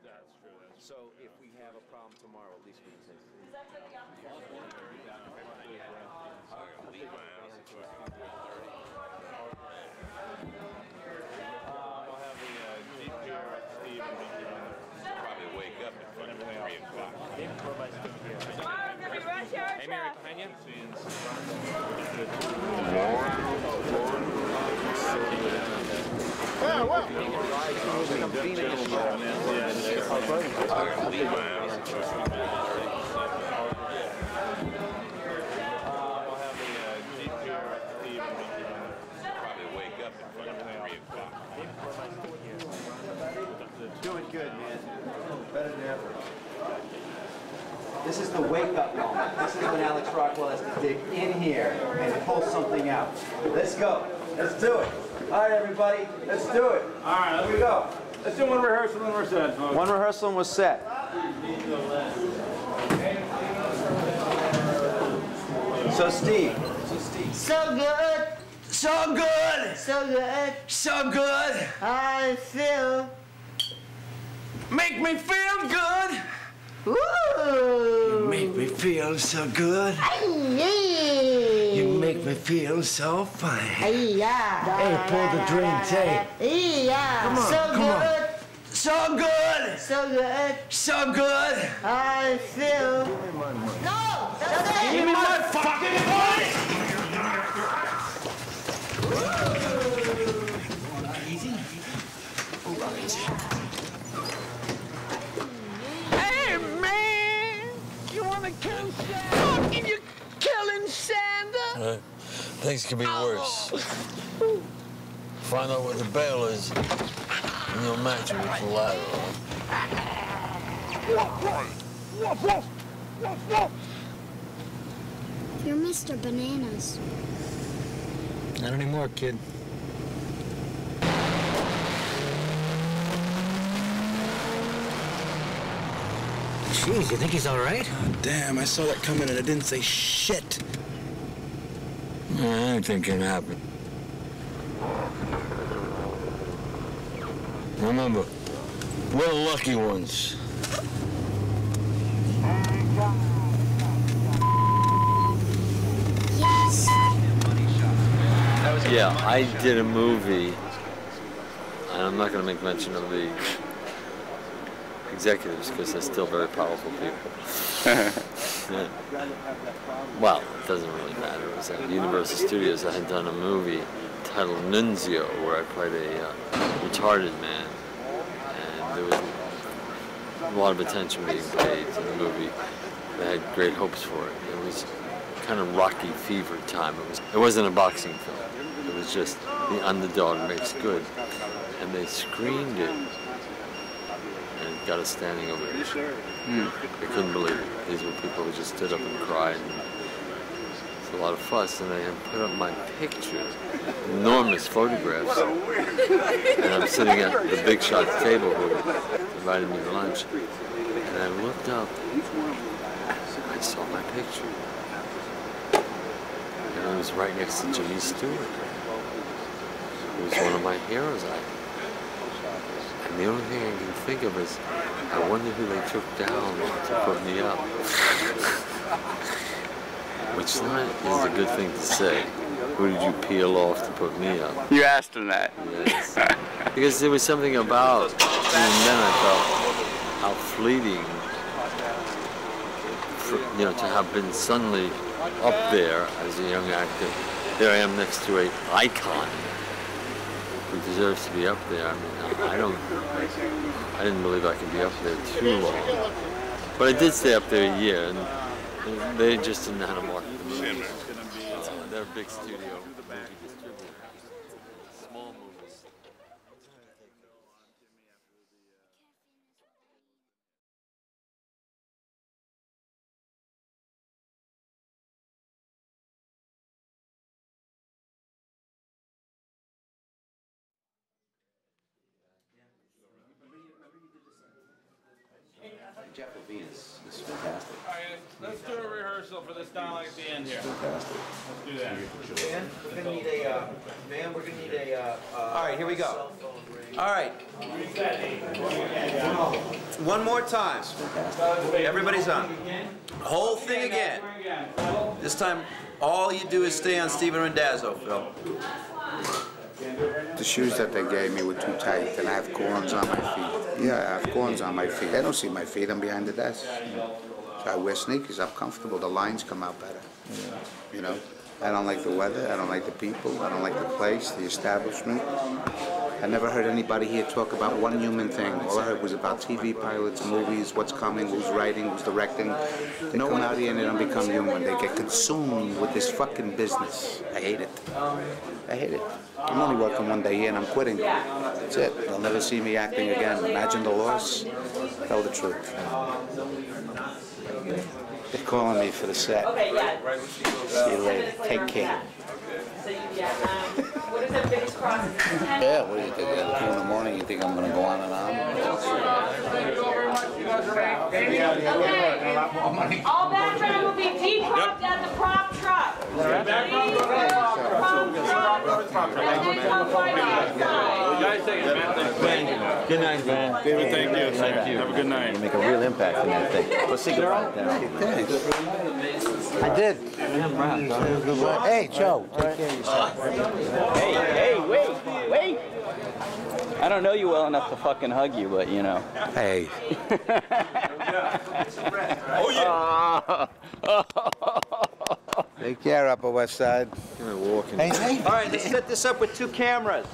That's true. So if we have a problem tomorrow, at least we can. I'll have the Jeep here with Steve and Mickey on there. Probably wake up at fucking 3 o'clock. Hey, Mary, behind you. Yeah, what? I'll have the Jeep here with Steve and Mickey on there. Probably wake up at fucking 3 o'clock. Doing good, man. Better than ever. This is the wake-up moment. This is when Alex Rockwell has to dig in here and pull something out. Let's go. Let's do it. All right, everybody. Let's do it. All right, here we go. Let's do one rehearsal and we're set. One rehearsal and we're set. So, Steve. So good. So good. So good. So good. I feel. Make me feel good. Ooh. You make me feel so good. You make me feel so fine. Hey, pull the drink, hey. Come on, so come good. on. So good. So good. So good. I feel. No! Give me my fucking voice! Easy. Hey, man! You wanna kill Santa? Fucking you killing Santa? Things could be worse. Find out what the bail is, and you'll match it with the lateral. You're Mr. Bananas. Not anymore, kid. Jeez, you think he's all right? Oh, damn, I saw that coming and I didn't say shit. Anything can happen. Remember, we're the lucky ones. Yes. Yeah, I did a movie, and I'm not going to make mention of the executives because they're still very powerful people. Yeah. Well, it doesn't really matter. It was at Universal Studios. I had done a movie titled Nunzio, where I played a retarded man, and there was a lot of attention being paid to the movie. They had great hopes for it. It was kind of Rocky Fever time. It wasn't a boxing film. It was just the underdog makes good, and they screened it. And got a standing ovation. They couldn't believe it. These were people who just stood up and cried. And it's a lot of fuss, and they had put up my picture, enormous photographs. And I'm sitting at the big shot table who invited me to lunch. And I looked up, and I saw my picture. And it was right next to Jimmy Stewart. He was one of my heroes. And the only thing I can think of is, I wonder who they took down to put me up. Which is a good thing to say. Who did you peel off to put me up? You asked him that. Yes. Because there was something about, and then I thought, how fleeting, to have been suddenly up there as a young actor. There I am next to an icon who deserves to be up there. I mean, I didn't believe I could be up there too long. But I did stay up there a year, and they just didn't know how to market the movies. They're a big studio movie distributor. Small movies. Jeff Levine is fantastic. All right, let's do a rehearsal for this dialogue at the end here. Fantastic. Let's do that. Van, we're gonna need a. All right, here we go. All right. One more time. Everybody's on. Whole thing again. This time, all you do is stay on Steven Randazzo, Phil. The shoes that they gave me were too tight, and I have corns on my feet. Yeah, I have corns on my feet. They don't see my feet. I'm behind the desk. So I wear sneakers. I'm comfortable. The lines come out better. You know? I don't like the weather. I don't like the people. I don't like the place, the establishment. I never heard anybody here talk about one human thing. All I heard was about TV pilots, movies, what's coming, who's writing, who's directing. They come out here and they don't become human. They get consumed with this fucking business. I hate it. I hate it. I'm only working one day here and I'm quitting. That's it. They'll never see me acting again. Imagine the loss. Tell the truth. They're calling me for the set. See you later. Take care. Yeah, what do you think? At 2 in the morning, you think I'm going to go on and on? All background will be depropped at the prop truck. Good night, Van. David, thank you. Thank you. Have a good night. You make a real impact in that thing. Well, see, girl. I did. Hey, Joe. Take care of yourself. Hey, wait. I don't know you well enough to fucking hug you, but you know. Hey. Oh, yeah. Take care, Upper West Side. Walking. Hey. All right, let's set this up with 2 cameras.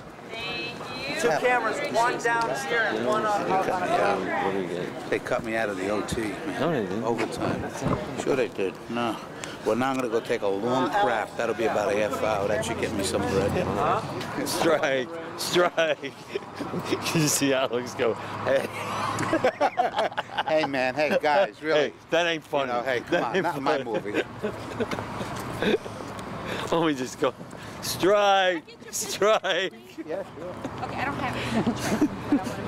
Two cameras, one down here and one up. What do we get? They cut me out of the OT, man. No, they didn't. Overtime. Sure they did. No. Well, now I'm going to go take a long crap. That'll be about a half hour. That should get me some bread. Strike. You see Alex go, hey. Hey, man. Hey, guys, really. Hey, that ain't funny. You know, hey, come on. Not in my movie. Oh, we just go, strike. Yeah, sure. Okay, I don't have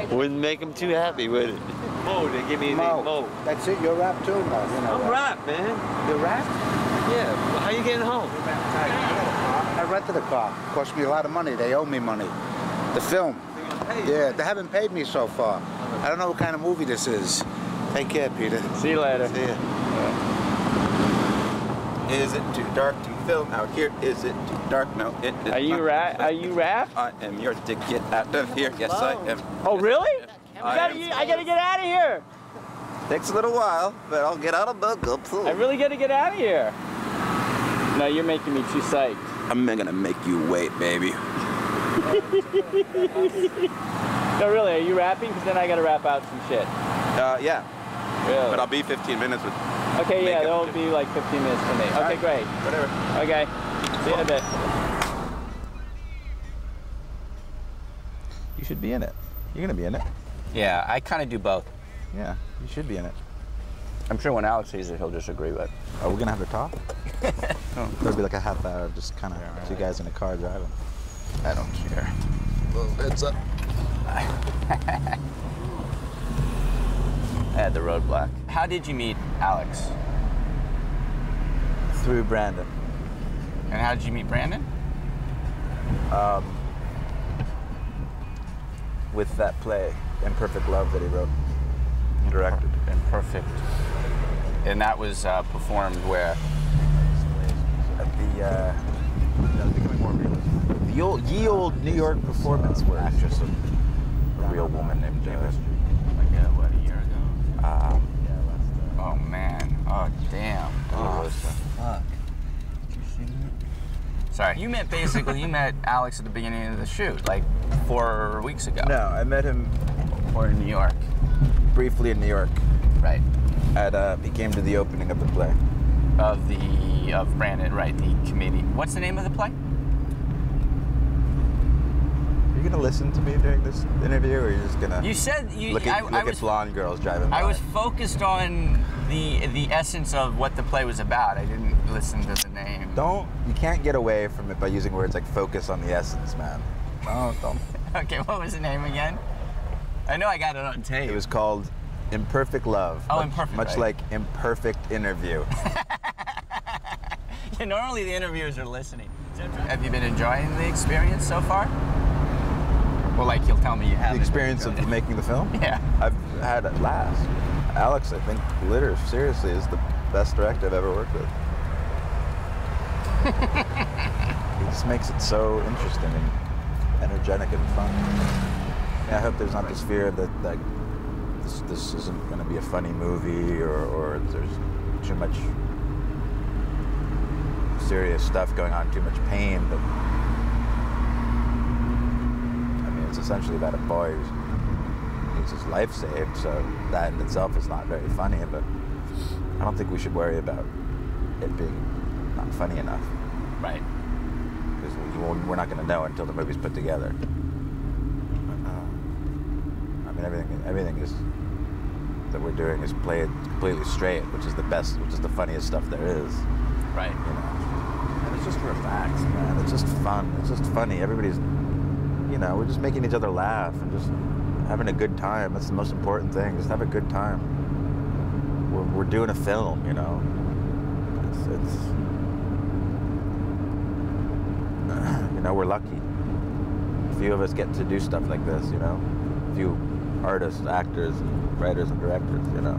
it. Wouldn't make him too happy, would it? Mo, they give me Mo. That's it. You're rap too, Mo. You know I'm rap, man. You're rap? Yeah. How you getting home? I rented a car. Cost me a lot of money. They owe me money. The film. Yeah, they haven't paid me so far. I don't know what kind of movie this is. Take care, Peter. See you later. See ya. Is it too dark to film out here? Is it too dark? No, it is. Are you rap? I am yours to get out of here. Yes, I am. Oh, really? I gotta get out of here. Takes a little while, but I'll get out of the good pool. I really gotta get out of here. No, you're making me too psyched. I'm gonna make you wait, baby. No, really, are you rapping? Because then I gotta rap out some shit. Yeah. Really? But I'll be 15 minutes with. Okay, yeah, there'll be like 15 minutes for me. Okay, right. great. Whatever. Okay, see you in a bit. You should be in it. You're gonna be in it. Yeah, I kind of do both. Yeah, you should be in it. I'm sure when Alex sees it, he'll disagree with. Are we gonna have to talk? There'll be like a half hour of just kind of 2 guys in a car driving. I don't care. Well, heads up. I had the roadblock. How did you meet Alex? Through Brandon. And how did you meet Brandon? With that play, Imperfect Love, that he wrote and directed. Imperfect. And that was performed where? At the, becoming more realistic. Ye old New York Performance, where actress of a real woman named Davis. What, a year ago? Oh man. Oh damn. Oh, fuck. Sorry. You met Alex at the beginning of the shoot, like 4 weeks ago. No, I met him Or in New York. Briefly in New York. Right. He came to the opening of the play. Of Brandon, right, the comedian. What's the name of the play? Are you gonna listen to me during this interview, or are you just gonna look at blonde girls driving by? I was focused on the essence of what the play was about. I didn't listen to the name. You can't get away from it by using words like focus on the essence, man. Don't. Okay, what was the name again? I know I got it on tape. It was called Imperfect Love. Oh, Imperfect. Much right. like Imperfect Interview. Yeah, normally the interviewers are listening. Have you been enjoying the experience so far? Well, like he'll tell me you have the experience of making the film. Yeah, I've had at last. Alex, I think, literally, seriously, is the best director I've ever worked with. He just makes it so interesting and energetic and fun. Yeah, I hope there's not this fear that like this isn't going to be a funny movie or there's too much serious stuff going on, too much pain. But I mean, it's essentially about a boy who needs his life saved, so that in itself is not very funny. But I don't think we should worry about it being not funny enough. Right. Because we're not going to know until the movie's put together. I mean, everything is that we're doing is played completely straight, which is the best, which is the funniest stuff there is. Right. You know, and it's just relaxed, man. It's just fun. It's just funny. Everybody's, you know, we're just making each other laugh and just having a good time. That's the most important thing. Just have a good time. We're doing a film, you know. It's you know, we're lucky. A few of us get to do stuff like this, you know. A few artists, actors, and writers and directors, you know.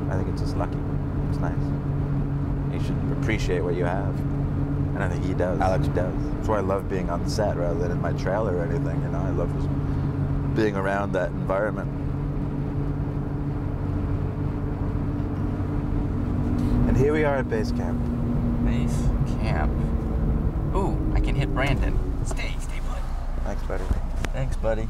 I think it's just lucky. It's nice. You should appreciate what you have. And I think he does. Alex does. That's why I love being on the set rather than in my trailer or anything, you know. I love just being around that environment. And here we are at base camp. Base camp. Ooh, I can hit Brandon. Stay put. Thanks, buddy. Thanks, buddy.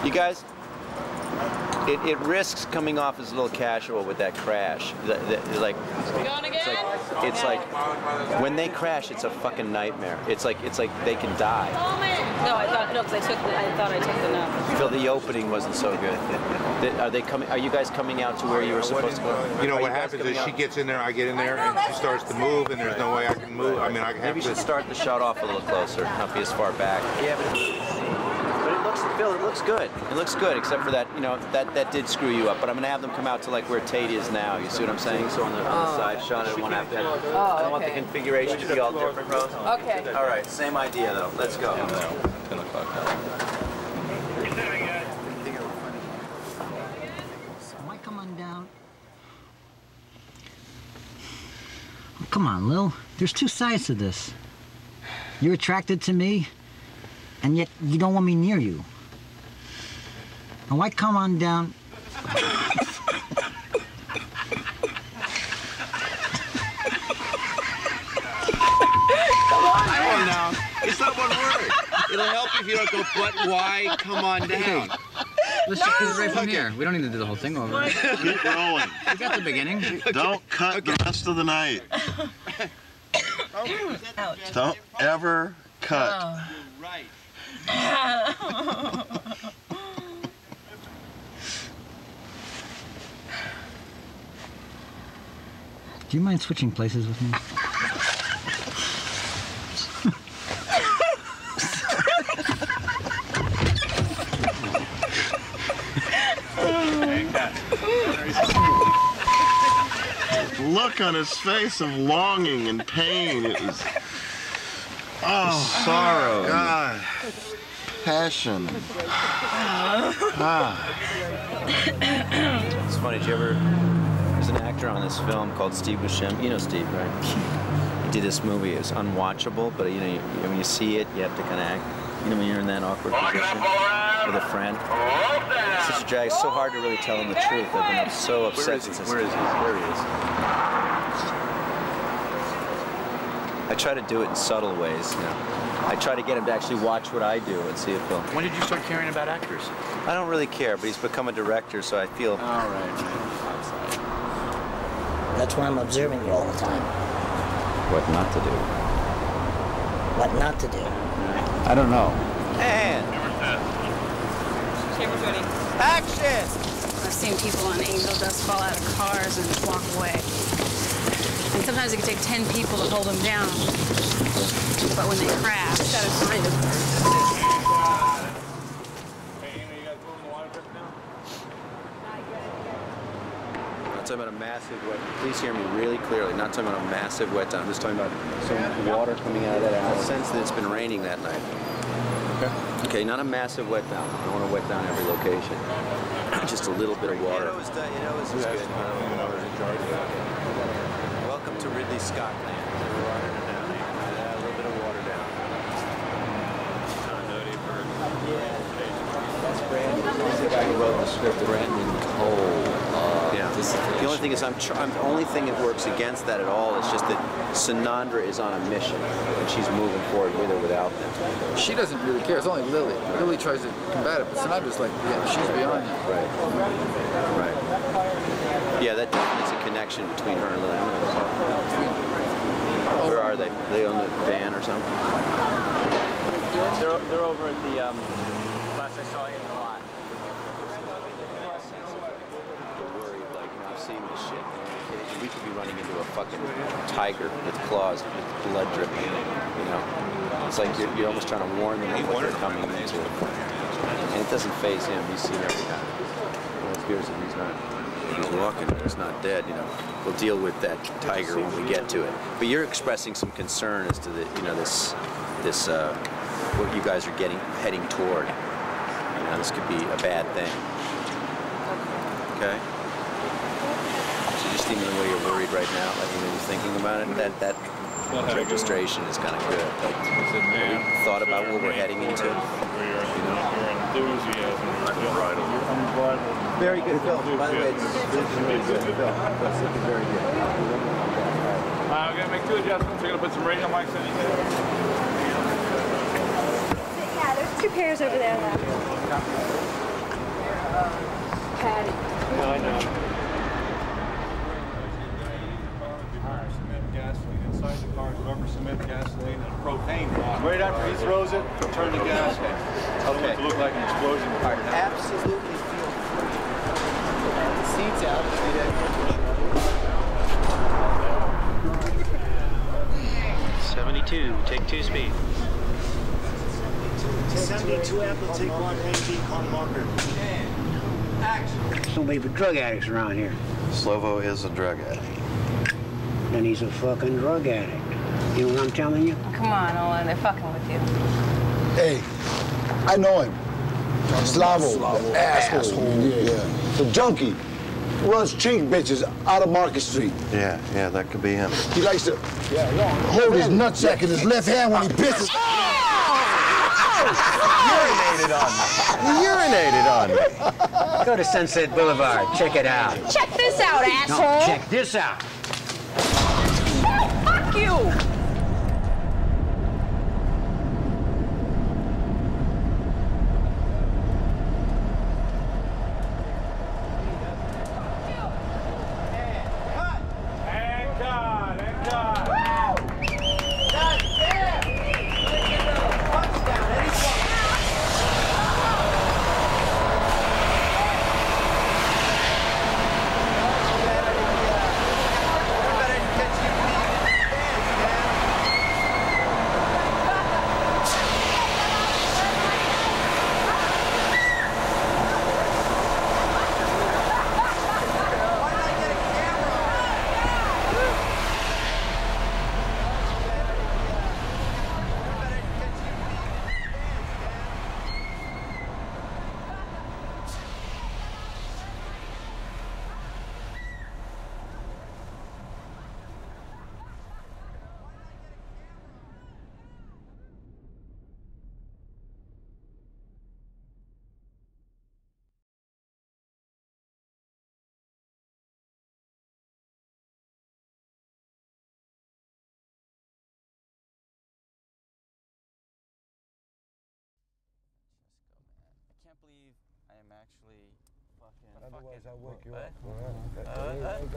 You guys, it risks coming off as a little casual with that crash. It's like when they crash, it's a fucking nightmare. It's like they can die. No, I thought no, because I thought I took the no. Phil, the opening wasn't so good. Are they coming? Are you guys coming out to where you were supposed to go? You know what happens is she gets in there, I get in there, and she starts to move, and there's no way I can move. I mean, I have Maybe you should start the shot off a little closer, not be as far back. Yeah, but it looks, Phil, it looks good. It looks good, except for that, you know, that did screw you up. But I'm gonna have them come out to like where Tate is now. You see what I'm saying? So on the side shot, I don't want to have that. I don't want the configuration to be all different. Okay. All right, same idea though. Let's go. 10 o'clock. Why come on down? Oh, come on, Lil. There's two sides to this. You're attracted to me, and yet you don't want me near you. Now why come on down? Come on now. It's not one word. It'll help if you don't go, but why? Come on down. Let's just do it right from here. We don't need to do the whole thing over. Keep rolling. We got the beginning. Don't cut the rest of the night. Don't ever cut. Oh. Right. Do you mind switching places with me? Look on his face of longing and pain. It was sorrow, God, passion. It's funny. Did you ever? There's an actor on this film called Steve Buscemi. You know Steve, right? He did this movie. It's unwatchable, but you know, when you see it, you have to kind of act. You know, when you're in that awkward position with a friend. It's such a drag. It's so hard to really tell him the truth. I've been so upset since Where is he? There he is. I try to do it in subtle ways. You know, I try to get him to actually watch what I do and see if he'll. When did you start caring about actors? I don't really care, but he's become a director, so I feel. All right. That's why I'm observing you all the time. What not to do? What not to do. I don't know. And Camera's ready. action! I've seen people on angel dust fall out of cars and walk away. And sometimes it can take 10 people to hold them down. But when they crash, that is not talking about a massive wet. Please hear me really clearly. Not talking about a massive wet down. I'm just talking about some water coming out of that. I sense that it's been raining that night. Okay. Okay, not a massive wet down. I don't want to wet down every location. Just a little bit of water. You know, it's good. Welcome to Ridley Scott land. A little bit of water down. That's Brandon. He's the guy who wrote the script. Brandon Cole. Yeah. The only thing is, the only thing that works against that at all is just that Sanandra is on a mission and she's moving forward with or without them. She doesn't really care. It's only Lily. Lily tries to combat it, but Sanandra's like, yeah, she's beyond that. Right. Right. Yeah, that is a connection between her and Lily. Where are they? Are they on the van or something? They're over at the last I saw you in the lot. Seeing this shit. We could be running into a fucking tiger with claws, with blood dripping, you know? It's like you're almost trying to warn them of what they're coming into. And it doesn't faze him. He's seen every time. It appears that he's walking, he's not dead, you know. We'll deal with that tiger when we get to it. But you're expressing some concern as to the, you know, this what you guys are heading toward. You know, this could be a bad thing. Okay? Just even the way you're worried right now, like when you're thinking about it, that registration is kind of good. Like, have we thought about what we're heading into? You know? Very good film. By the way, it's really good film. It's looking very good. I'm going to make 2 adjustments. We're going to put some radio mics in. Yeah, there's 2 pairs over there left. Patty. No, I know. Inside the car is rubber cement gasoline and propane. Right after he throws it, turn the gas. Okay. To look like an explosion. Absolutely. The seats out. 72. Take 2 speed. 72 Apple, take 1, NG, call marker. So many drug addicts around here. Slovo is a drug addict. Then he's a fucking drug addict. You know what I'm telling you? Come on, Owen, they're fucking with you. Hey, I know him. Slavo, the asshole. Yeah. The junkie. Runs chink bitches out of Market Street. Yeah, that could be him. He likes to hold his nutsack in his left hand when he pisses. Urinated on me. Go to Sunset Boulevard. Check it out. Check this out, asshole. No, check this out. Fuck you! I can't believe I am actually Otherwise, I'll wake you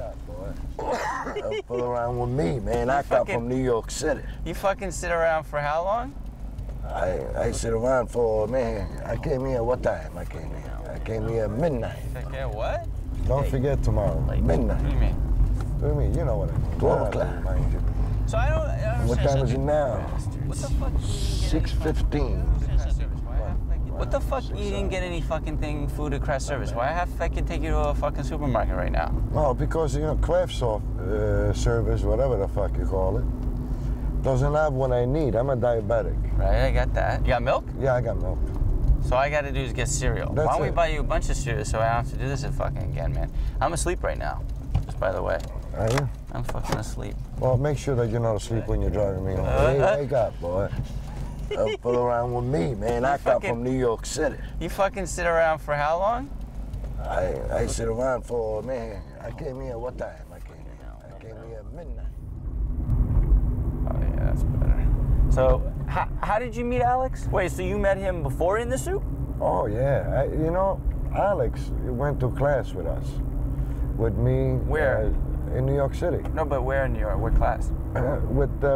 up, boy. Pull around with me, man. I come from New York City. You fucking sit around for how long? I sit around for, man, I came here, what time I came here? I came here at midnight. Okay, what? Don't forget tomorrow, midnight. What do you mean? What do you mean? You know what I mean. 12 o'clock. Mind you. So I don't What time is it now? What the fuck? 6:15. What the fuck? You didn't get any fucking food at craft service. Why have I could take you to a fucking supermarket right now? Well, because, you know, craft service, whatever the fuck you call it, doesn't have what I need. I'm a diabetic. Right, I got that. You got milk? Yeah, I got milk. So all I gotta do is get cereal. That's Why don't we it. buy you a bunch of cereal so I don't have to do this fucking again, man? I'm asleep right now, just by the way. Are you? I'm fucking asleep. Well, make sure that you're not asleep when you're driving me home. Hey, wake up, boy. Don't fool around with me, man. I come from New York City. You fucking sit around for how long? I sit around for, man, I came here, what time? I came here at midnight. Oh, yeah, that's better. So, how did you meet Alex? Wait, so you met him before in the suit? Oh, yeah. You know, Alex went to class with us. With me. Where? In New York City. No, but where in New York? What class?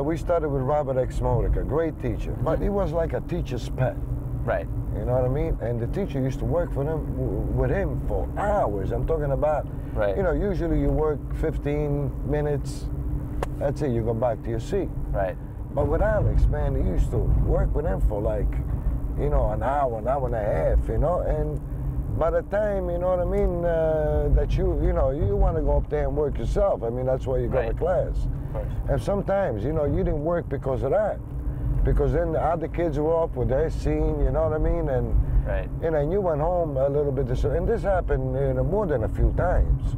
We started with Robert X. Modica, great teacher. But he was like a teacher's pet. Right. You know what I mean? And the teacher used to work with him for hours. I'm talking about, you know, usually you work 15 minutes, that's it, you go back to your seat. Right. But with Alex, man, he used to work with him for like, you know, an hour and a half, you know, and by the time, you know what I mean, that you know, you want to go up there and work yourself. I mean, that's why you go to class. And sometimes, you know, you didn't work because of that. Because then the other kids were up with their scene, you know what I mean? And, you know, and you went home a little bit, and this happened, you know, more than a few times.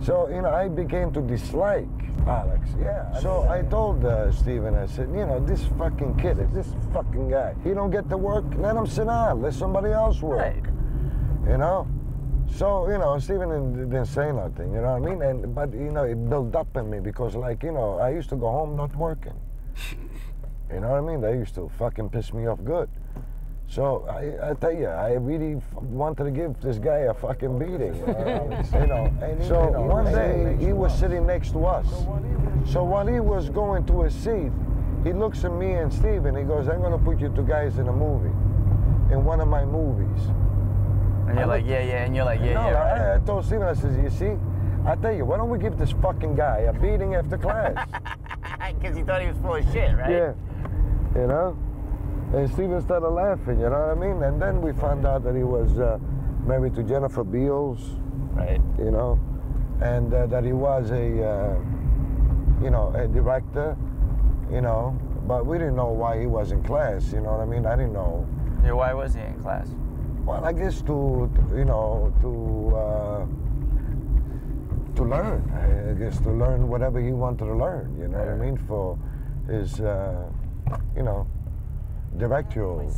So, you know, I began to dislike Alex, yeah. So I told Steven, I said, you know, this fucking kid, this fucking guy, he don't get to work, let him sit down, let somebody else work. You know? So, you know, Steven didn't say nothing, you know what I mean? But, you know, it built up in me because, like, you know, I used to go home not working. You know what I mean? They used to fucking piss me off good. So, I tell you, I really wanted to give this guy a fucking beating, you know? So, one day, he was sitting next to us. So, while he was going to his seat, he looks at me and Steven, he goes, I'm going to put you two guys in a movie, in one of my movies. And you're like, yeah, and you're like, yeah, no, right. I told Steven, I said, you see, I tell you, why don't we give this fucking guy a beating after class? Because he thought he was full of shit, right? Yeah, you know? And Steven started laughing, you know what I mean? And then we found out that he was married to Jennifer Beals. Right. You know? And that he was a, you know, a director, you know? But we didn't know why he was in class, you know what I mean? I didn't know. Yeah, why was he in class? Well, I guess to you know, to learn. I guess to learn whatever he wanted to learn, you know what I mean? For his, you know, directorial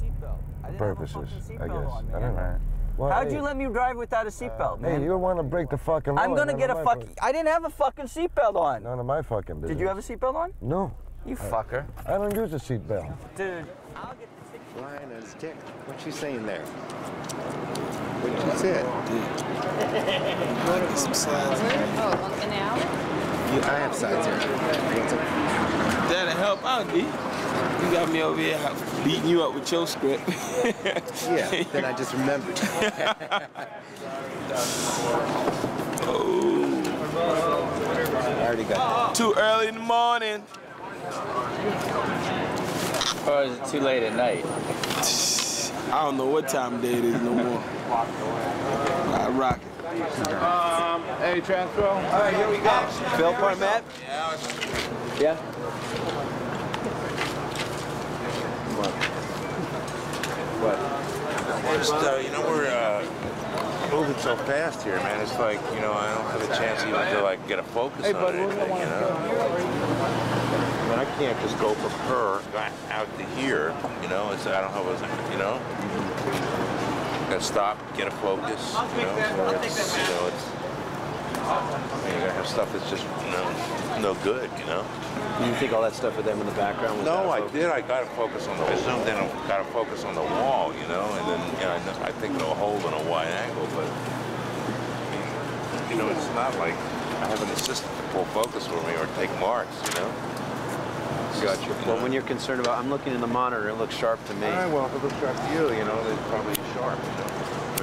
purposes, I guess. I don't know. Well, How'd you let me drive without a seatbelt, man? Hey, you don't want to break the fucking law. I'm gonna get a fucking... I didn't have a fucking seatbelt on. None of my fucking business. Did you have a seatbelt on? No. You fucker. I don't use a seatbelt. Dude, I'll get the seatbelt. Flying a stick. What you saying there? What you said? Get some sides. Oh, in the alley? I have sides here. That'll help out, D. You got me over here beating you up with your script. Yeah, then I just remembered. Oh. I already got that. Too early in the morning. Or is it too late at night? I don't know what time of day it is no more. I rock it. Hey, transfer. All right, here we go. Bill part, Matt? Yeah? What? Just, you know, we're moving so fast here, man. It's like, you know, I don't have a chance even to, like, get a focus on anything, you know? I mean, I can't just go from her out to here, you know? I don't have a, you know? Gotta stop, get a focus, you know? So it's, you know, it's... I mean, you gotta have stuff that's just, you know, no good, you know? You think all that stuff with them in the background was No, I did. I got to focus on the. I zoomed in and got to focus on the wall, you know, and then you know, I think it'll hold in a wide angle, but you know, it's not like I have an assistant to pull focus for me or take marks, you know. Gotcha. Well, when you're concerned about, I'm looking in the monitor, it looks sharp to me. All right, well, if it looks sharp to you, you know, it's probably sharp, you know.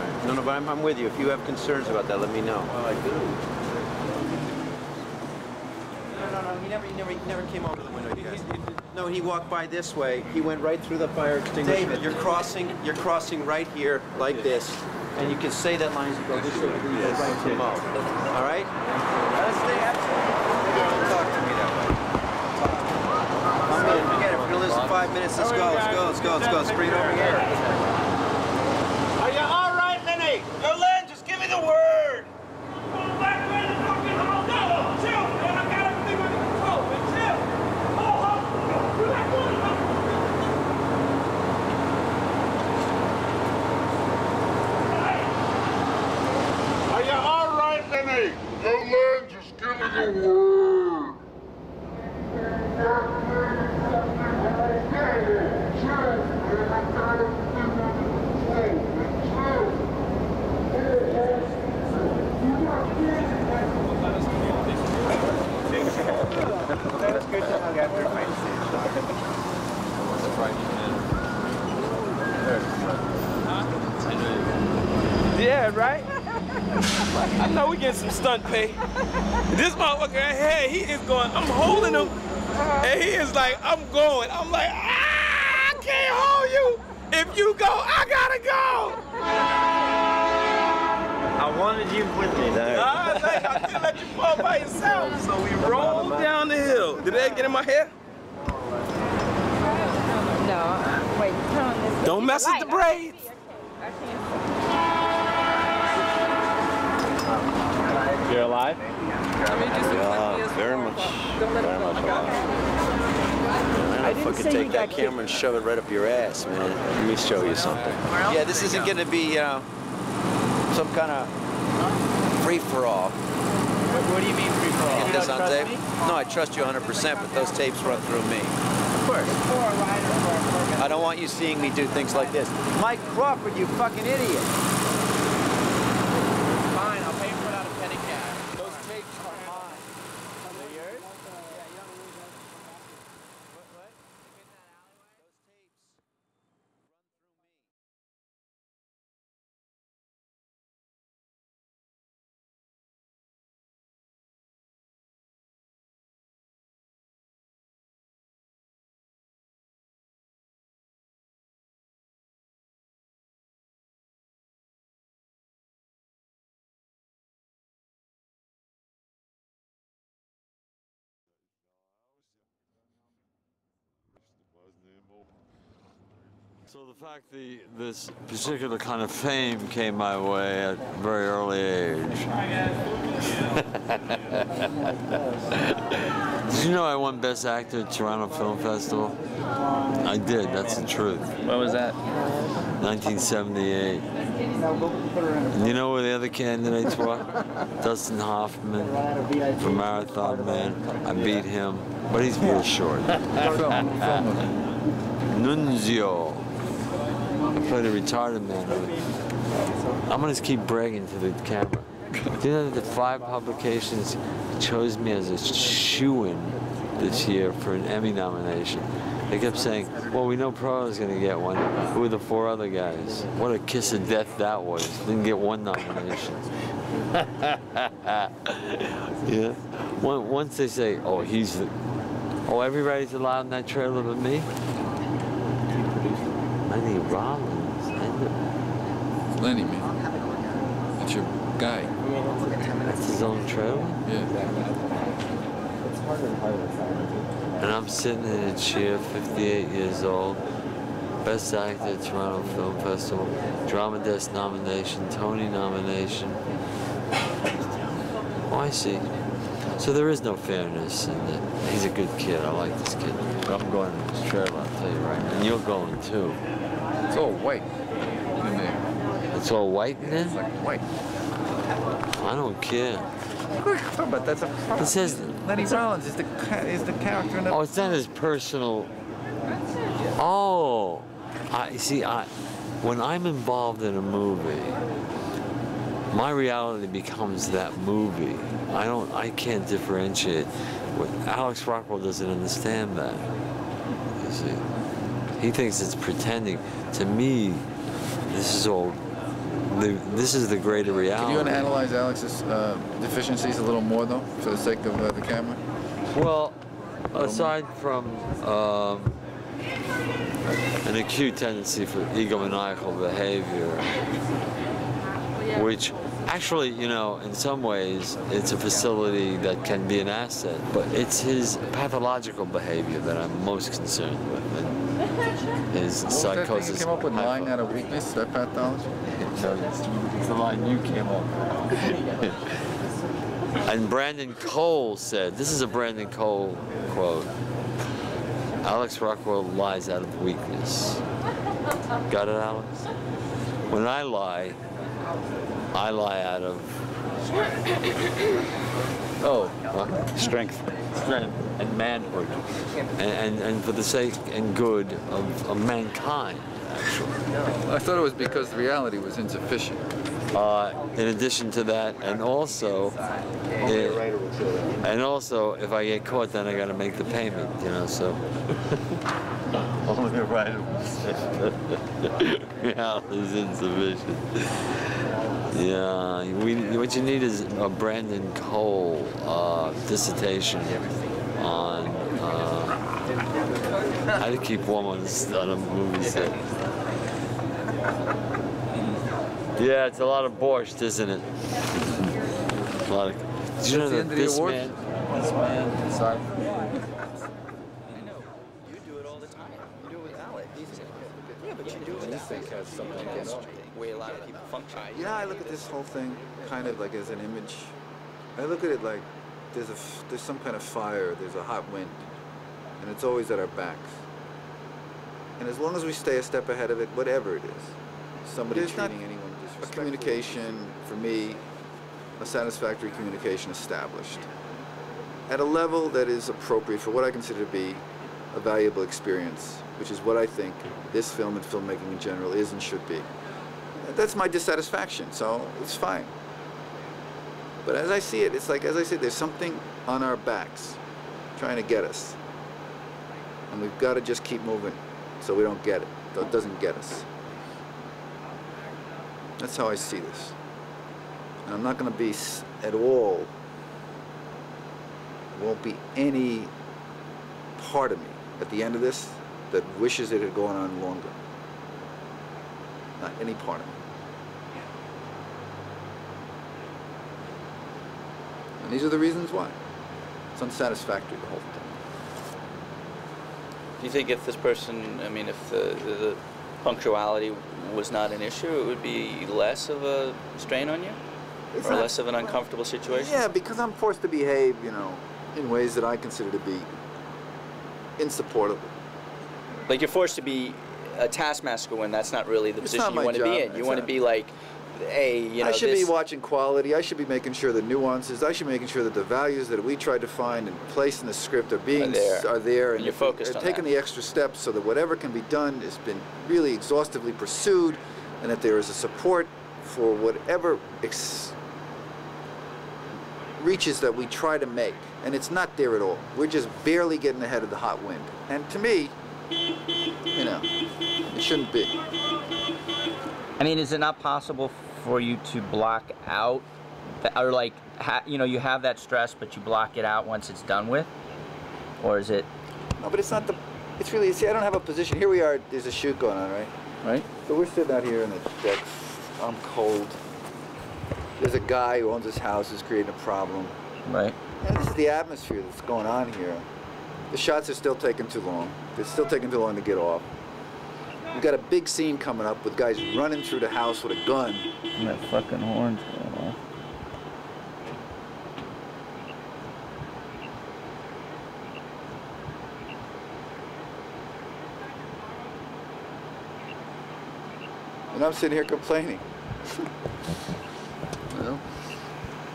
Right. No, but I'm with you. If you have concerns about that, let me know. Well, I do. No, he never came over the window. No, he walked by this way. He went right through the fire extinguisher. David, you're crossing right here like this, and you can say that line as you go this way. Yes. Right to Mo. All right? Let's stay talk to me that way. I'm in. Forget it. We're gonna lose in 5 minutes. Let's go. Straight over here. Are you all right, Minnie? Yo, Len, just give me the word. Are you all right, Minnie? Yo, Len, just give me the word. That's good to hug after a fight. Yeah, right? I know we getting some stunt pay. This motherfucker right here, he is going, I'm holding him, and he is like, I'm going. I'm like, I can't hold you. If you go, I gotta go. I wanted you with me. I couldn't let you fall by yourself. So we rolled down the hill. Did that get in my hair? No. Wait, turn on this. Don't mess with the braids. You're alive? Yeah, very much alive. I fucking take that camera and shove it right up your ass, man. Let me show you something. Yeah, this isn't going to be, some kind of free-for-all. What do you mean free-for-all? Get this on tape? No, I trust you 100%, but those tapes run through me. Of course. I don't want you seeing me do things like this. Mike Crawford, you fucking idiot. Fine, I'll pay for it out of petty cash. Those tapes are mine. Are they yours? So the fact this particular kind of fame came my way at a very early age. Did you know I won Best Actor at Toronto Film Festival? I did, that's the truth. What was that? 1978. And you know where the other candidates were? Dustin Hoffman from Marathon Man. I beat him, but he's real short. Nunzio. I played a retarded man. I'm gonna just keep bragging to the camera. Do you know that the 5 publications chose me as a shoo-in this year for an Emmy nomination? They kept saying, well, we know Proval's gonna get one. Who are the 4 other guys? What a kiss of death that was. Didn't get 1 nomination. Yeah. Once they say, oh, everybody's allowed in that trailer but me? Lenny Rollins. Lenny, man. That's your guy. That's his own trailer? Yeah. And I'm sitting in a chair, 58 years old, Best Actor at Toronto Film Festival, Drama Desk nomination, Tony nomination. Oh, I see. So there is no fairness in it. He's a good kid. I like this kid. But I'm going in this trailer, I'll tell you right now. And you're going too. It's all white in there. It's all white in there? It's like white. I don't care. But that's a problem. It says Lenny Rollins is the character in the... Oh, it's not his personal... Oh! When I'm involved in a movie, my reality becomes that movie. I can't differentiate. Alex Rockwell doesn't understand that. You see? He thinks it's pretending. To me, this is all... This is the greater reality. Can you analyze Alex's deficiencies a little more, though, for the sake of the camera? Well, aside from an acute tendency for egomaniacal behavior, which actually, you know, in some ways, it's a facility that can be an asset, but it's his pathological behavior that I'm most concerned with, and his psychosis. What was that thing you came up with, lying out of weakness, that pathology? No, it's the line you came up with. And Brandon Cole said, this is a Brandon Cole quote, Alex Rockwell lies out of weakness. Got it, Alex? When I lie out of strength and manhood, and for the sake and good of mankind, actually. I thought it was because the reality was insufficient. In addition to that, and also, if I get caught, then I got to make the payment, you know. So only the writer will say reality is insufficient. Yeah, what you need is a Brandon Cole dissertation on how to keep warm on a movie set. Yeah, it's a lot of borscht, isn't it? A lot of. Did you know that this man? Sorry. You do it all the time. You do it with Alex. Yeah, but you do it. You think has something against the way a lot of people function. You know, I look at this whole thing kind of like as an image. I look at it like there's some kind of fire, there's a hot wind, and it's always at our backs. And as long as we stay a step ahead of it, whatever it is, somebody treating anyone disrespectfully. A communication, for me, a satisfactory communication established at a level that is appropriate for what I consider to be a valuable experience, which is what I think this film and filmmaking in general is and should be. That's my dissatisfaction, so it's fine. But as I see it, it's like, as I said, there's something on our backs trying to get us. And we've got to just keep moving so we don't get it, so it doesn't get us. That's how I see this. And I'm not going to be at all, there won't be any part of me at the end of this that wishes it had gone on longer. Not any part of me. And these are the reasons why. It's unsatisfactory the whole time. Do you think if this person, I mean, if the punctuality was not an issue, it would be less of a strain on you? It's or not, less of an uncomfortable situation? Yeah, because I'm forced to behave, you know, in ways that I consider to be insupportable. Like you're forced to be a taskmaster when that's not really the position you want to be in. You want to be like, hey, you know, I should be watching quality. I should be making sure the nuances. I should be making sure that the values that we tried to find and place in the script are there, and you're focused on taking the extra steps so that whatever can be done has been really exhaustively pursued, and that there is a support for whatever reaches that we try to make. And it's not there at all. We're just barely getting ahead of the hot wind. And to me, you know, it shouldn't be. I mean, is it not possible for you to block out, or like, you know, you have that stress, but you block it out once it's done with? Or is it? No, but it's not the, it's really, see, I don't have a position. Here we are, there's a shoot going on, right? Right. So we're sitting out here in the deck. I'm cold. There's a guy who owns this house who's creating a problem. Right. And this is the atmosphere that's going on here. The shots are still taking too long. They're still taking too long to get off. We've got a big scene coming up with guys running through the house with a gun. And that fucking horn's going off. And I'm sitting here complaining. Well,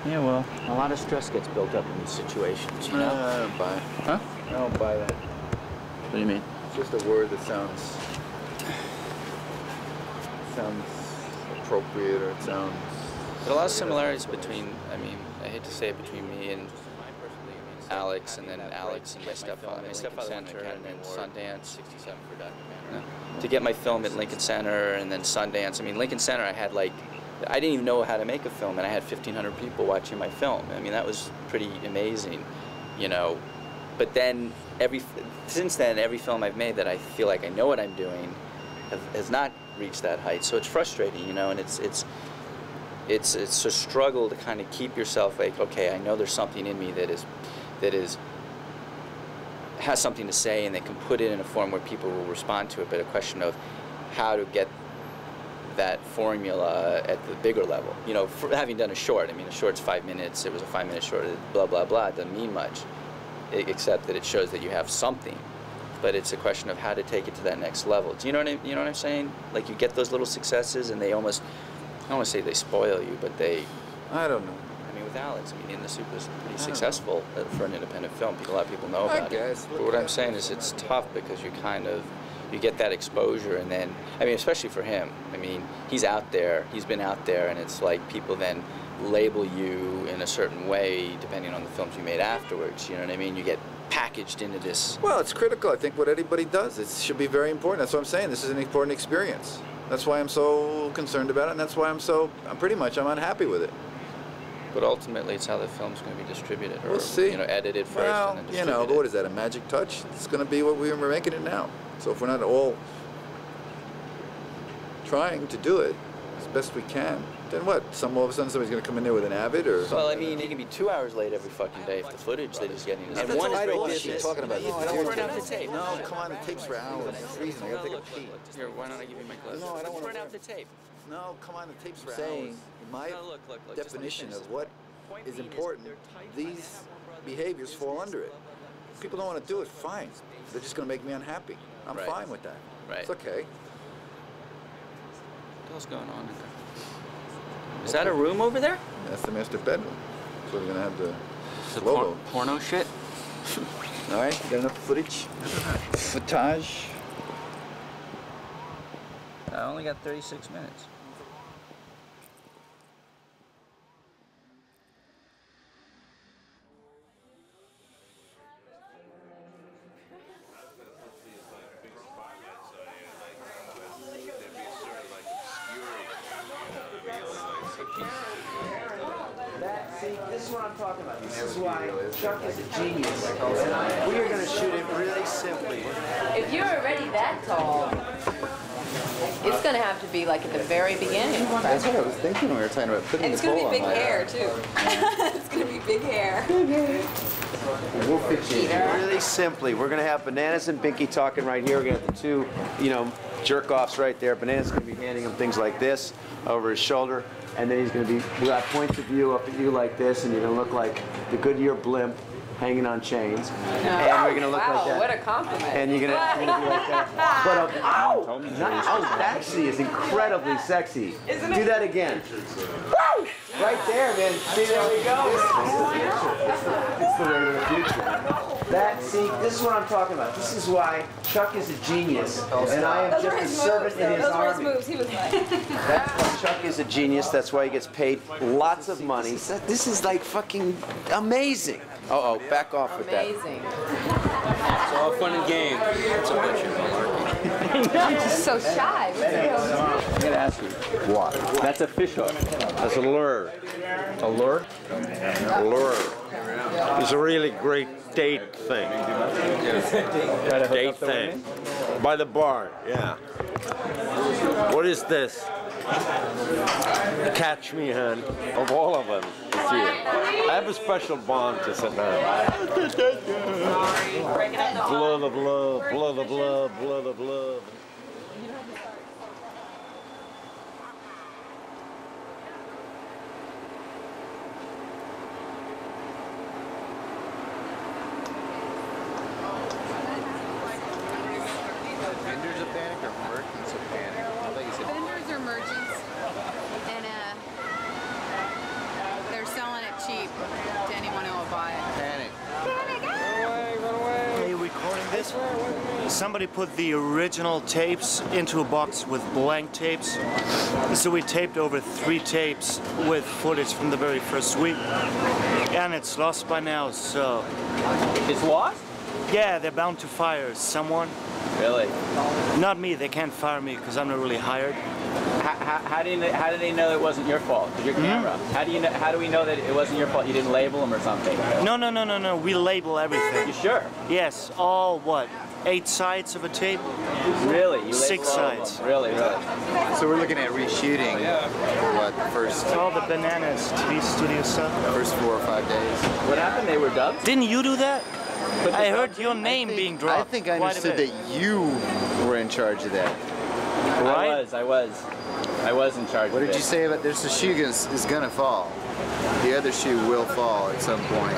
yeah, well, a lot of stress gets built up in these situations, you know? I don't buy it. Huh? I don't buy that. What do you mean? It's just a word that sounds appropriate, or it sounds... There are a lot of similarities between, I mean, I hate to say it, between me and Alex, and then Alex and my stepfather at Lincoln Center, and then Sundance. To get my film at Lincoln Center, and then Sundance. I mean, Lincoln Center, I had like, I didn't even know how to make a film, and I had 1,500 people watching my film. I mean, that was pretty amazing, you know. but then since then, every film I've made that I feel like I know what I'm doing has not reached that height. So it's frustrating, you know, and it's a struggle to kind of keep yourself like, okay, I know there's something in me that has something to say, and they can put it in a form where people will respond to it, but a question of how to get that formula at the bigger level. You know, for having done a short, I mean, a short's 5 minutes, it was a 5-minute short, blah, blah, blah, it doesn't mean much, except that it shows that you have something. But it's a question of how to take it to that next level. Do you know what I'm saying? Like, you get those little successes, and they almost, I don't want to say they spoil you, but they... I don't know. I mean, with Alex, I mean, In the Soup was pretty successful for an independent film. A lot of people know about it. But what I'm saying is it's tough because you kind of, you get that exposure, and then, I mean, especially for him, I mean, he's out there, he's been out there, and it's like people then label you in a certain way depending on the films you made afterwards, you know what I mean? You get packaged into this. Well, it's critical. I think what anybody does, it should be very important. That's what I'm saying. This is an important experience. That's why I'm so concerned about it, and that's why I'm unhappy with it. But ultimately, it's how the film's going to be distributed, or we'll see. You know, edited first well, and then you distributed. know, but what is that? A magic touch? It's going to be what we're making it now. So if we're not all trying to do it as best we can, then what? All of a sudden somebody's going to come in there with an Avid or something? Well, I mean, it can be 2 hours late every fucking day if the footage they're just getting is. And one is bullshit. Talking about No, I don't want to print out the tape. No, come on, the tape's for hours. It's freezing. I got to take a pee. Here, why don't I give you my glasses? No, I don't want to print out the tape. No, come on, the tape's for hours. In my definition of what is important, these behaviors fall under it. If people don't want to do it, fine. They're just going to make me unhappy. I'm fine with that. Right. It's okay. What the hell's going on in there? Is that a room over there? That's the master bedroom. So we're going to have the logo. Porno shit? All right, you got enough footage? Footage? I only got 36 minutes. This is what I'm talking about. This is why Chuck is a genius. And we are going to shoot it really simply. If you're already that tall, it's going to have to be like at the very beginning. That's what I was thinking when we were talking about putting And it's going to be big hair, too. It's going to be big hair. We'll fix it really simply. We're going to have Bananas and Binky talking right here. We're going to have the two, you know, jerk-offs right there. Bananas going to be handing him things like this over his shoulder. And then he's going to be, we'll have points of view up at you like this, and you're going to look like the Goodyear blimp hanging on chains. And you're going to look like that. What a compliment. And you're going to be like that. But, that scene is incredibly sexy. Isn't it? Do that again. Woo! Right there, man. See, there we go. It's the way of the future. That, see, this is what I'm talking about. This is why Chuck is a genius, and I am just a servant in his army. Those were his moves. He was like... That's why Chuck is a genius. That's why he gets paid lots of money. This is like fucking amazing. Uh-oh, back off with that. Amazing. It's all fun and games. It's a bunch of malarkey. He's just so shy. I'm going to ask you, what? That's a fish hook. That's a lure. A lure? A lure. It's a really great date thing. Date thing. By the bar, yeah. What is this? Catch me, hon. Of all of them, it's you. I have a special bond to sit down. Blood of love, blood of love, blood of love. Vendors of panic or merchants of panic? I think it's Vendors are merchants, and they're selling it cheap to anyone who will buy it. panic. Are you recording this? Somebody put the original tapes into a box with blank tapes. So we taped over 3 tapes with footage from the very first week. And it's lost by now, so... It's lost? Yeah, they're bound to fire someone. Really? Not me. They can't fire me because I'm not really hired. How do they know it wasn't your fault? Your camera. How do you know? How do we know that it wasn't your fault? You didn't label them or something? No. We label everything. You sure? Yes. All what? 8 sides of a tape? Really? You 6 sides. Really? So we're looking at reshooting. What, the first? All the Bananas TV studio stuff. First 4 or 5 days. What happened? They were dubbed? Didn't you do that? I heard your name being dropped. I think I understood that you were in charge of that. Right? I was in charge. What did you say about there's the shoe is gonna fall? The other shoe will fall at some point.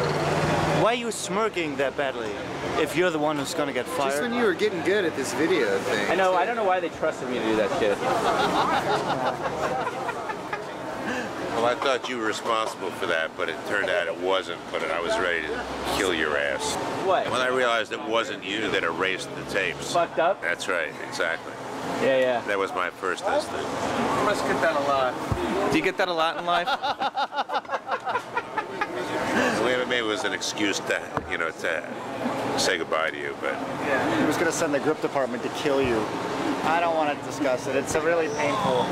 Why are you smirking that badly? If you're the one who's gonna get fired. Just when you were getting good at this video thing. I know. I don't know why they trusted me to do that shit. Well, I thought you were responsible for that, but it turned out it wasn't. But I was ready to kill your ass. What? When I realized it wasn't you that erased the tapes. Fucked up? That's right, exactly. Yeah. That was my first instinct. You must get that a lot. Do you get that a lot in life? Maybe it was an excuse to, to say goodbye to you, but... He was going to send the grip department to kill you. I don't want to discuss it. It's a really painful...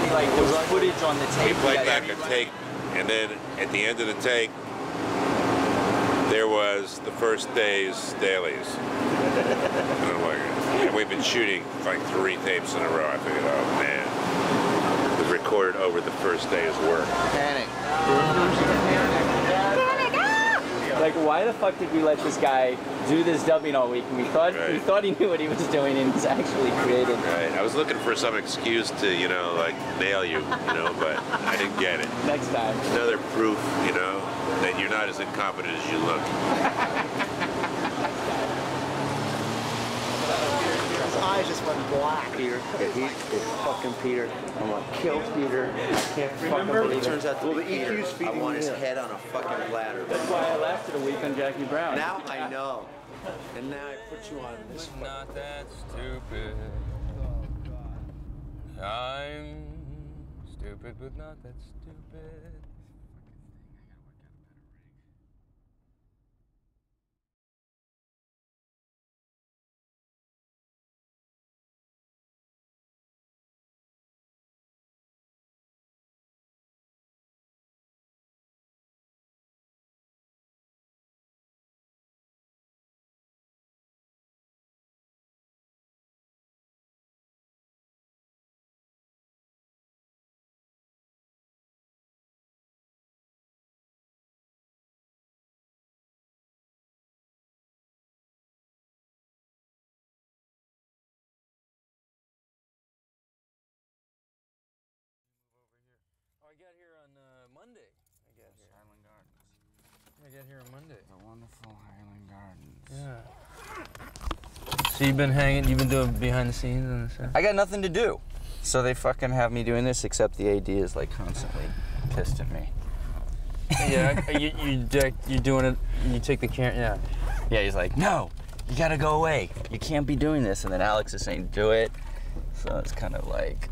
Like, there was footage on the tape. We played back a take, and then at the end of the take, there was the first day's dailies. And we've been shooting like 3 tapes in a row. I figured, oh man, it was recorded over the first day's work. Panic. Like, why the fuck did we let this guy do this dubbing all week? And we thought he knew what he was doing, and he's actually created. Right. I was looking for some excuse to, like nail you, but I didn't get it. Next time. Another proof, that you're not as incompetent as you look. His eyes just went black. Peter, it's fucking Peter. I'm gonna kill Peter. I can't fucking believe it. Turns out to be Peter. I want his head on a fucking platter. That's why I lasted a week on Jackie Brown. Now I know. And now I put you on this. Not that stupid. I'm stupid, but not that stupid. I got here on Monday. Highland Gardens. I got here on Monday. The wonderful Highland Gardens. Yeah. So you've been doing behind the scenes on the set? I got nothing to do. So they fucking have me doing this, except the AD is like constantly pissed at me. Yeah, you're doing it, you take the camera, Yeah, he's like, no, you gotta go away. You can't be doing this. And then Alex is saying, do it. So it's kind of like,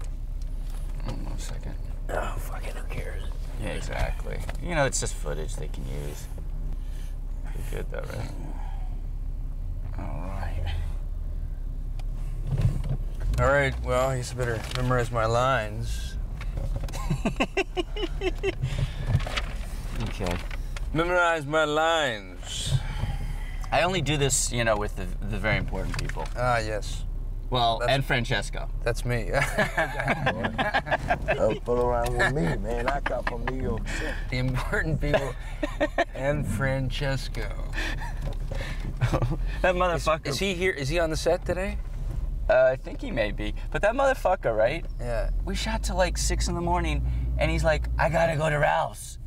1 second. Oh, fucking who cares? Yeah, exactly. It's just footage they can use. Pretty good though, right? All right, well, I guess I better memorize my lines. Okay. Memorize my lines. I only do this, with the very important people. Ah, yes. Well, and Francesco. That's me. Don't fool around with me, man. I come from New York City. The important people and Francesco. That motherfucker. Is he here? Is he on the set today? I think he may be. But that motherfucker, right? Yeah. We shot till like 6 in the morning, and he's like, I gotta go to Ralph's.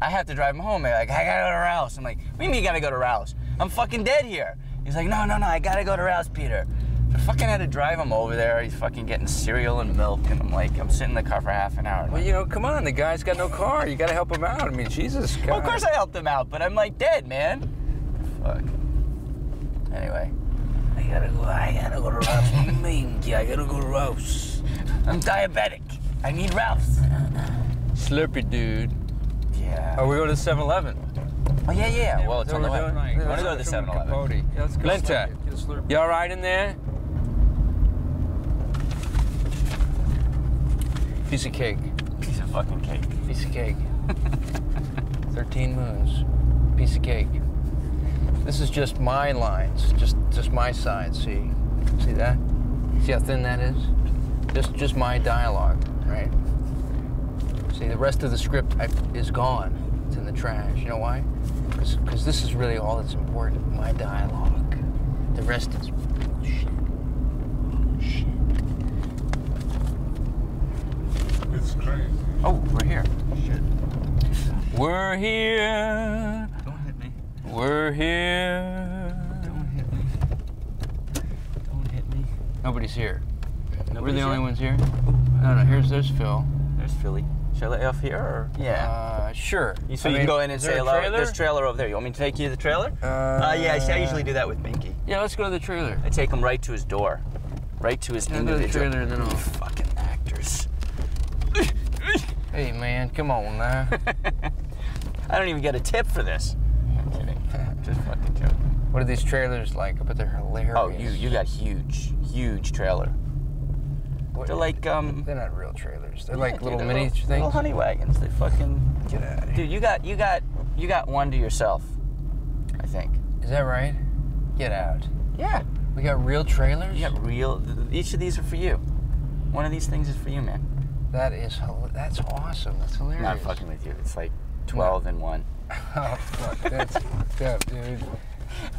I have to drive him home. I gotta go to Ralph's. I'm like, what do you mean you gotta go to Ralph's? I'm fucking dead here. He's like, no, I gotta go to Ralph's, Peter. So I fucking had to drive him over there. He's fucking getting cereal and milk, and I'm sitting in the car for half an hour. Well, come on, the guy's got no car. You gotta help him out. I mean, Jesus, God. Well, of course I helped him out, but I'm like dead, man. Fuck. Anyway. I gotta go to Ralph's. What do you mean? Yeah, I gotta go to Ralph's. I'm diabetic. I need Ralph's. Slurpee, dude. Yeah. Are we going to 7-Eleven? Oh, yeah. Well, it's on the way. I want to go to the 7-Eleven. Yeah, let's go. Linta, you all right in there? Piece of cake. Piece of fucking cake. Piece of cake. 13 moons. Piece of cake. This is just my lines, just my side. See that? See how thin that is? Just my dialogue, right? See, the rest of the script is gone. It's in the trash. You know why? Because this is really all that's important. My dialogue. The rest is bullshit. It's crazy. Oh, we're here. Shit. We're here. Don't hit me. We're here. Don't hit me. Don't hit me. Nobody's here. We're the Nobody's only here? ones here? No, there's Phil. There's Philly. Should I let you off here, or? Yeah. Sure. So you can go in and say hello. There's a trailer over there. You want me to take you to the trailer? Yeah, I usually do that with Binky. Yeah, let's go to the trailer. I take him right to his door. Right to his individual. Go to the trailer and then I'll... Fucking actors. Hey, man, come on now. I don't even get a tip for this. I'm kidding. Just fucking joking. What are these trailers like? I bet they're hilarious. Oh, you got huge trailer. They're like, They're not real trailers. They're like little they're mini things. Little honey wagons. They fucking... Get out of here. Dude, you got one to yourself, I think. Is that right? Get out. Yeah. We got real trailers? You got real... Each of these are for you. One of these things is for you, man. That's awesome. That's hilarious. Not fucking with you. It's like 12 in one. Oh, fuck. That's fucked up, dude.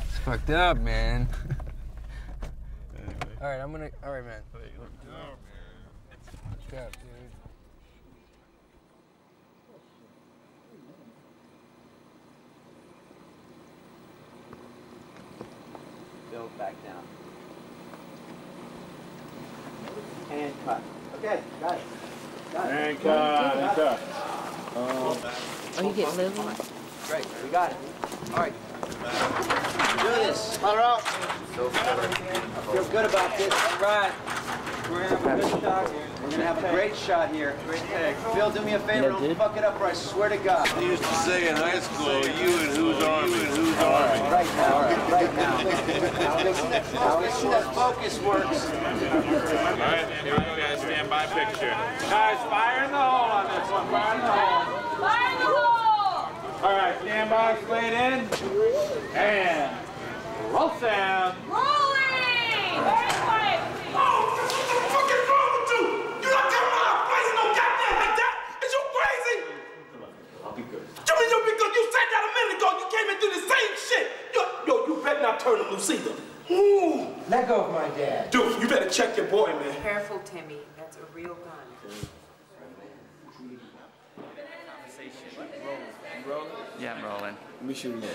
It's fucked up, man. All right, All right, man. Fucked up, dude. Bill, back down. And cut. Okay, got it. And cut. Oh, you get live on? Great, we got it. All right. Do this. Let her out. I feel good about this. All right. We're gonna have a good shot here. We're gonna have a great shot here. Great take. Phil, do me a favor. Don't fuck it up, or I swear to God. They used to say in high school, you and who's army, who's army. Right now. Now we see that focus works. All right, here we go, guys. Stand by picture. Guys, fire in the hole on this one. Fire in the hole. Fire in the hole! All right, stand by, straight in. And roll sound. Rolling! Very quiet. You better not turn him loose either. Let go of my dad. Dude, you better check your boy, man. Careful, Timmy. That's a real gun. Yeah, I'm rolling. Let me shoot him.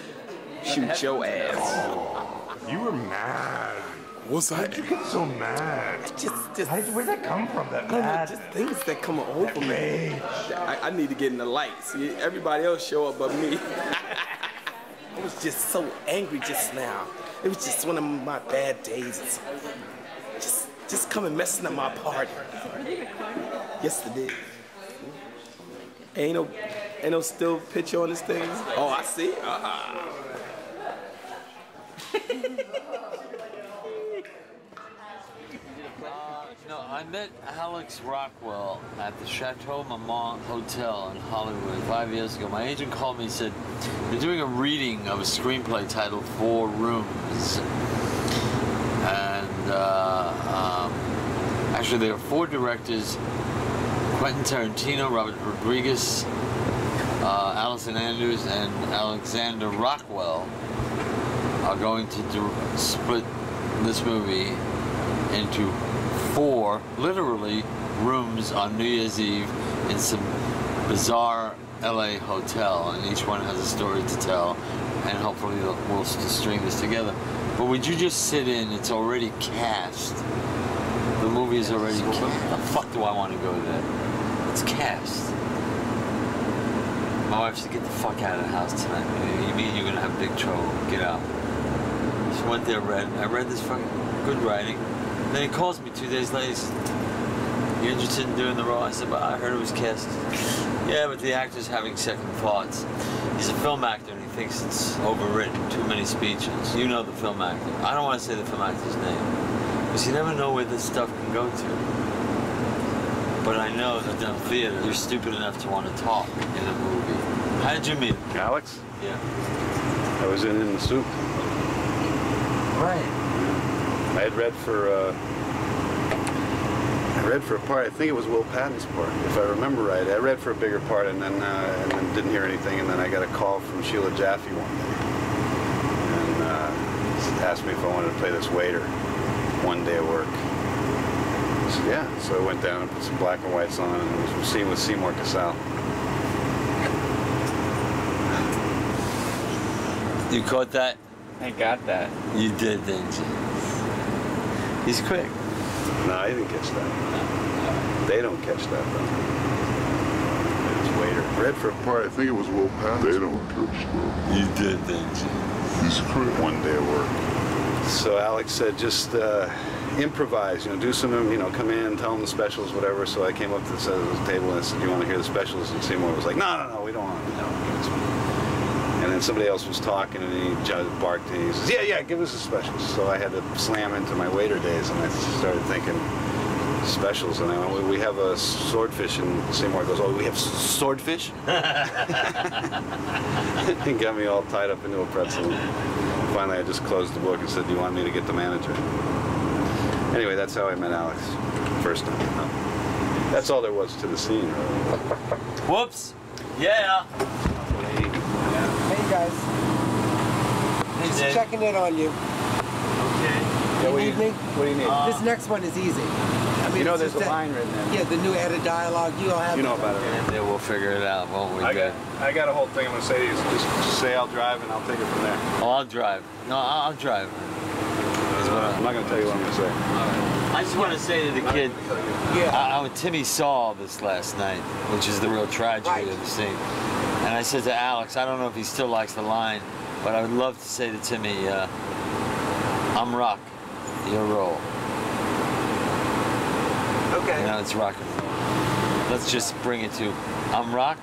Shoot your ass. You were mad. Was I? How'd you get so mad? Where'd that come from, that mad? Just things that come over me. I need to get in the light. See, everybody else show up but me. I was just so angry just now. It was just one of my bad days. Just coming messing up my party. Yesterday. Ain't no still picture on this thing. Oh, I see. No, I met Alex Rockwell at the Chateau Marmont Hotel in Hollywood 5 years ago. My agent called me and said, they're doing a reading of a screenplay titled 4 Rooms. And actually there are 4 directors, Quentin Tarantino, Robert Rodriguez, Allison Anders, and Alexander Rockwell are going to split this movie into 4, literally, rooms on New Year's Eve in some bizarre LA hotel, and each one has a story to tell, and hopefully we'll string this together. But would you just sit in? It's already cast. The movie is already cast. How the fuck do I want to go there? It's cast. My wife said, get the fuck out of the house tonight. You mean you're gonna have big trouble? Get out. She went there, I read this fucking good writing. Then he calls me 2 days later. He says, you interested in doing the role? I said, but I heard it was cast. Yeah, but the actor's having second thoughts. He's a film actor, and he thinks it's overwritten, too many speeches. You know the film actor. I don't want to say the film actor's name, because you never know where this stuff can go to. But I know that in theater, you're stupid enough to want to talk in a movie. How did you meet him? Alex? Yeah. I was in the soup. Right. I had read for a part. I think it was Will Patton's part, if I remember right. I read for a bigger part, and then didn't hear anything. And then I got a call from Sheila Jaffe one day, and asked me if I wanted to play this waiter one day at work. I said, yeah. So I went down and put some black and whites on, and was seen with Seymour Cassell. You caught that? I got that. You did, didn't you? He's quick. No, I didn't catch that. They don't catch that, though. It's waiter. Read for a part, I think it was Will Patton. They don't catch that. You did, didn't you? He's quick. One day at work. So Alex said, just improvise, do some, come in, tell them the specials, whatever. So I came up to the table and I said, do you want to hear the specials? And Seymour was like, no, we don't want to. And then somebody else was talking, and he just barked, and he says, yeah, give us the specials. So I had to slam into my waiter days, and I started thinking, specials, and I went, we have a swordfish, and Seymour goes, oh, we have swordfish? He got me all tied up into a pretzel. Finally, I just closed the book and said, do you want me to get the manager? Anyway, that's how I met Alex, first time. That's all there was to the scene, really. Whoops. Yeah. Hey guys. Just checking in on you. Okay. You need me? What do you need? This next one is easy. I mean, there's a line written in. Yeah, the new added dialogue. You all have. You know about it. Yeah, we'll figure it out, won't we? I got a whole thing I'm going to say to you. Just say I'll drive, and I'll take it from there. Oh, I'll drive. No, I'll drive. I'm not going to tell you what I'm going to say. I just want to say to the kid, Timmy saw this last night, which is the real tragedy of the scene. And I said to Alex, I don't know if he still likes the line, but I would love to say to Timmy, I'm rock, your roll. Okay. It's rock and roll. Let's just bring it to, I'm rock,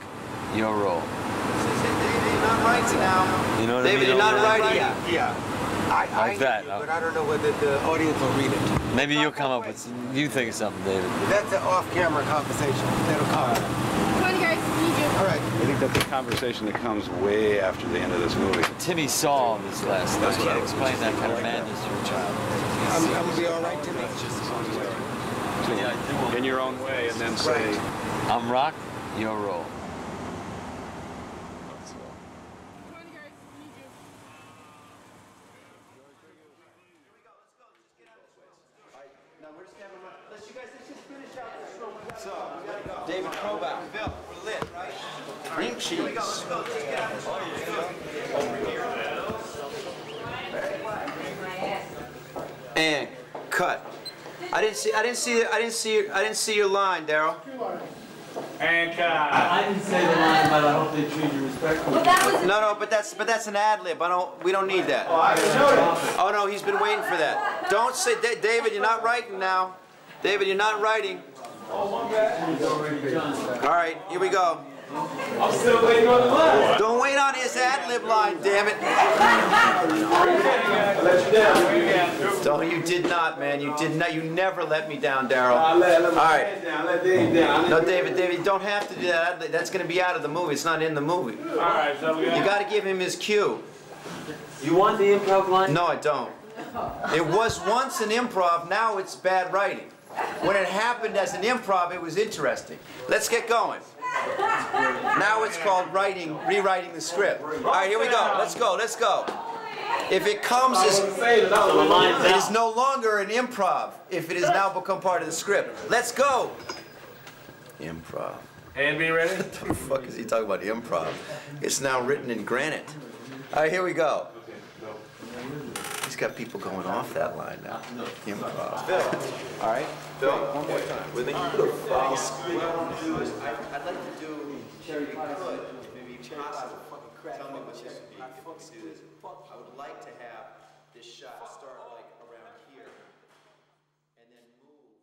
your roll. You're not writing now. You know what David, I mean? you're not writing. Yeah. Like that. But I don't know whether the audience will read it. Maybe you'll come up with, you think of something, David. That's an off-camera conversation. That'll come. Come on, guys. Need you. All right. I think that's a conversation that comes way after the end of this movie. Timmy saw this last night. He explained that kind of madness to a child. I'm going to be all right, Timmy. In your own way, and then say, I'm rock, your roll. David Proval, Bill, we're lit, right? Cream cheese. Here we go, let's go. Over here. And cut. I didn't see your line, Daryl. And cut. I didn't say the line, but I hope they treat you respectfully. No, but that's an ad lib. We don't need that. Oh no, he's been waiting for that. Don't say, David, you're not writing now. David, you're not writing. All right, here we go. I'm still waiting on the line. Don't wait on his ad lib line, damn it. Don't, you did not, man. You did not. You never let me down, Daryl. All right. No, David, you don't have to do that. That's going to be out of the movie. It's not in the movie. All right, so we You got to give him his cue. You want the improv line? No, I don't. It was once an improv. Now it's bad writing. When it happened as an improv, it was interesting. Let's get going. Now it's called rewriting the script. All right, here we go. Let's go. If it comes as, it is no longer an improv if it has now become part of the script. Let's go. Improv. And be ready? What the fuck is he talking about, improv? It's now written in granite. All right, here we go. He's got people going off that line now. Improv. Phil. All right? Phil, one more time. With me. I'd like to do cherry pie. Maybe possible. Tell me what you do this. I would like to have this shot start like around here. And then move.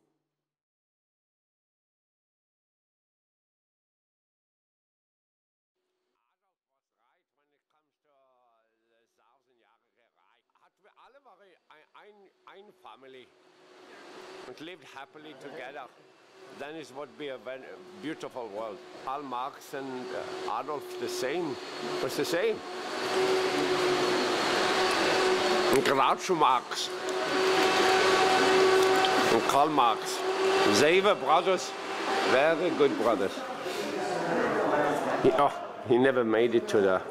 Adolf was right when it comes to Ein family and lived happily together. Then it would be a very beautiful world. Karl Marx and Adolf the same, was the same. And Groucho Marx and Karl Marx, they were brothers, very good brothers. He never made it to the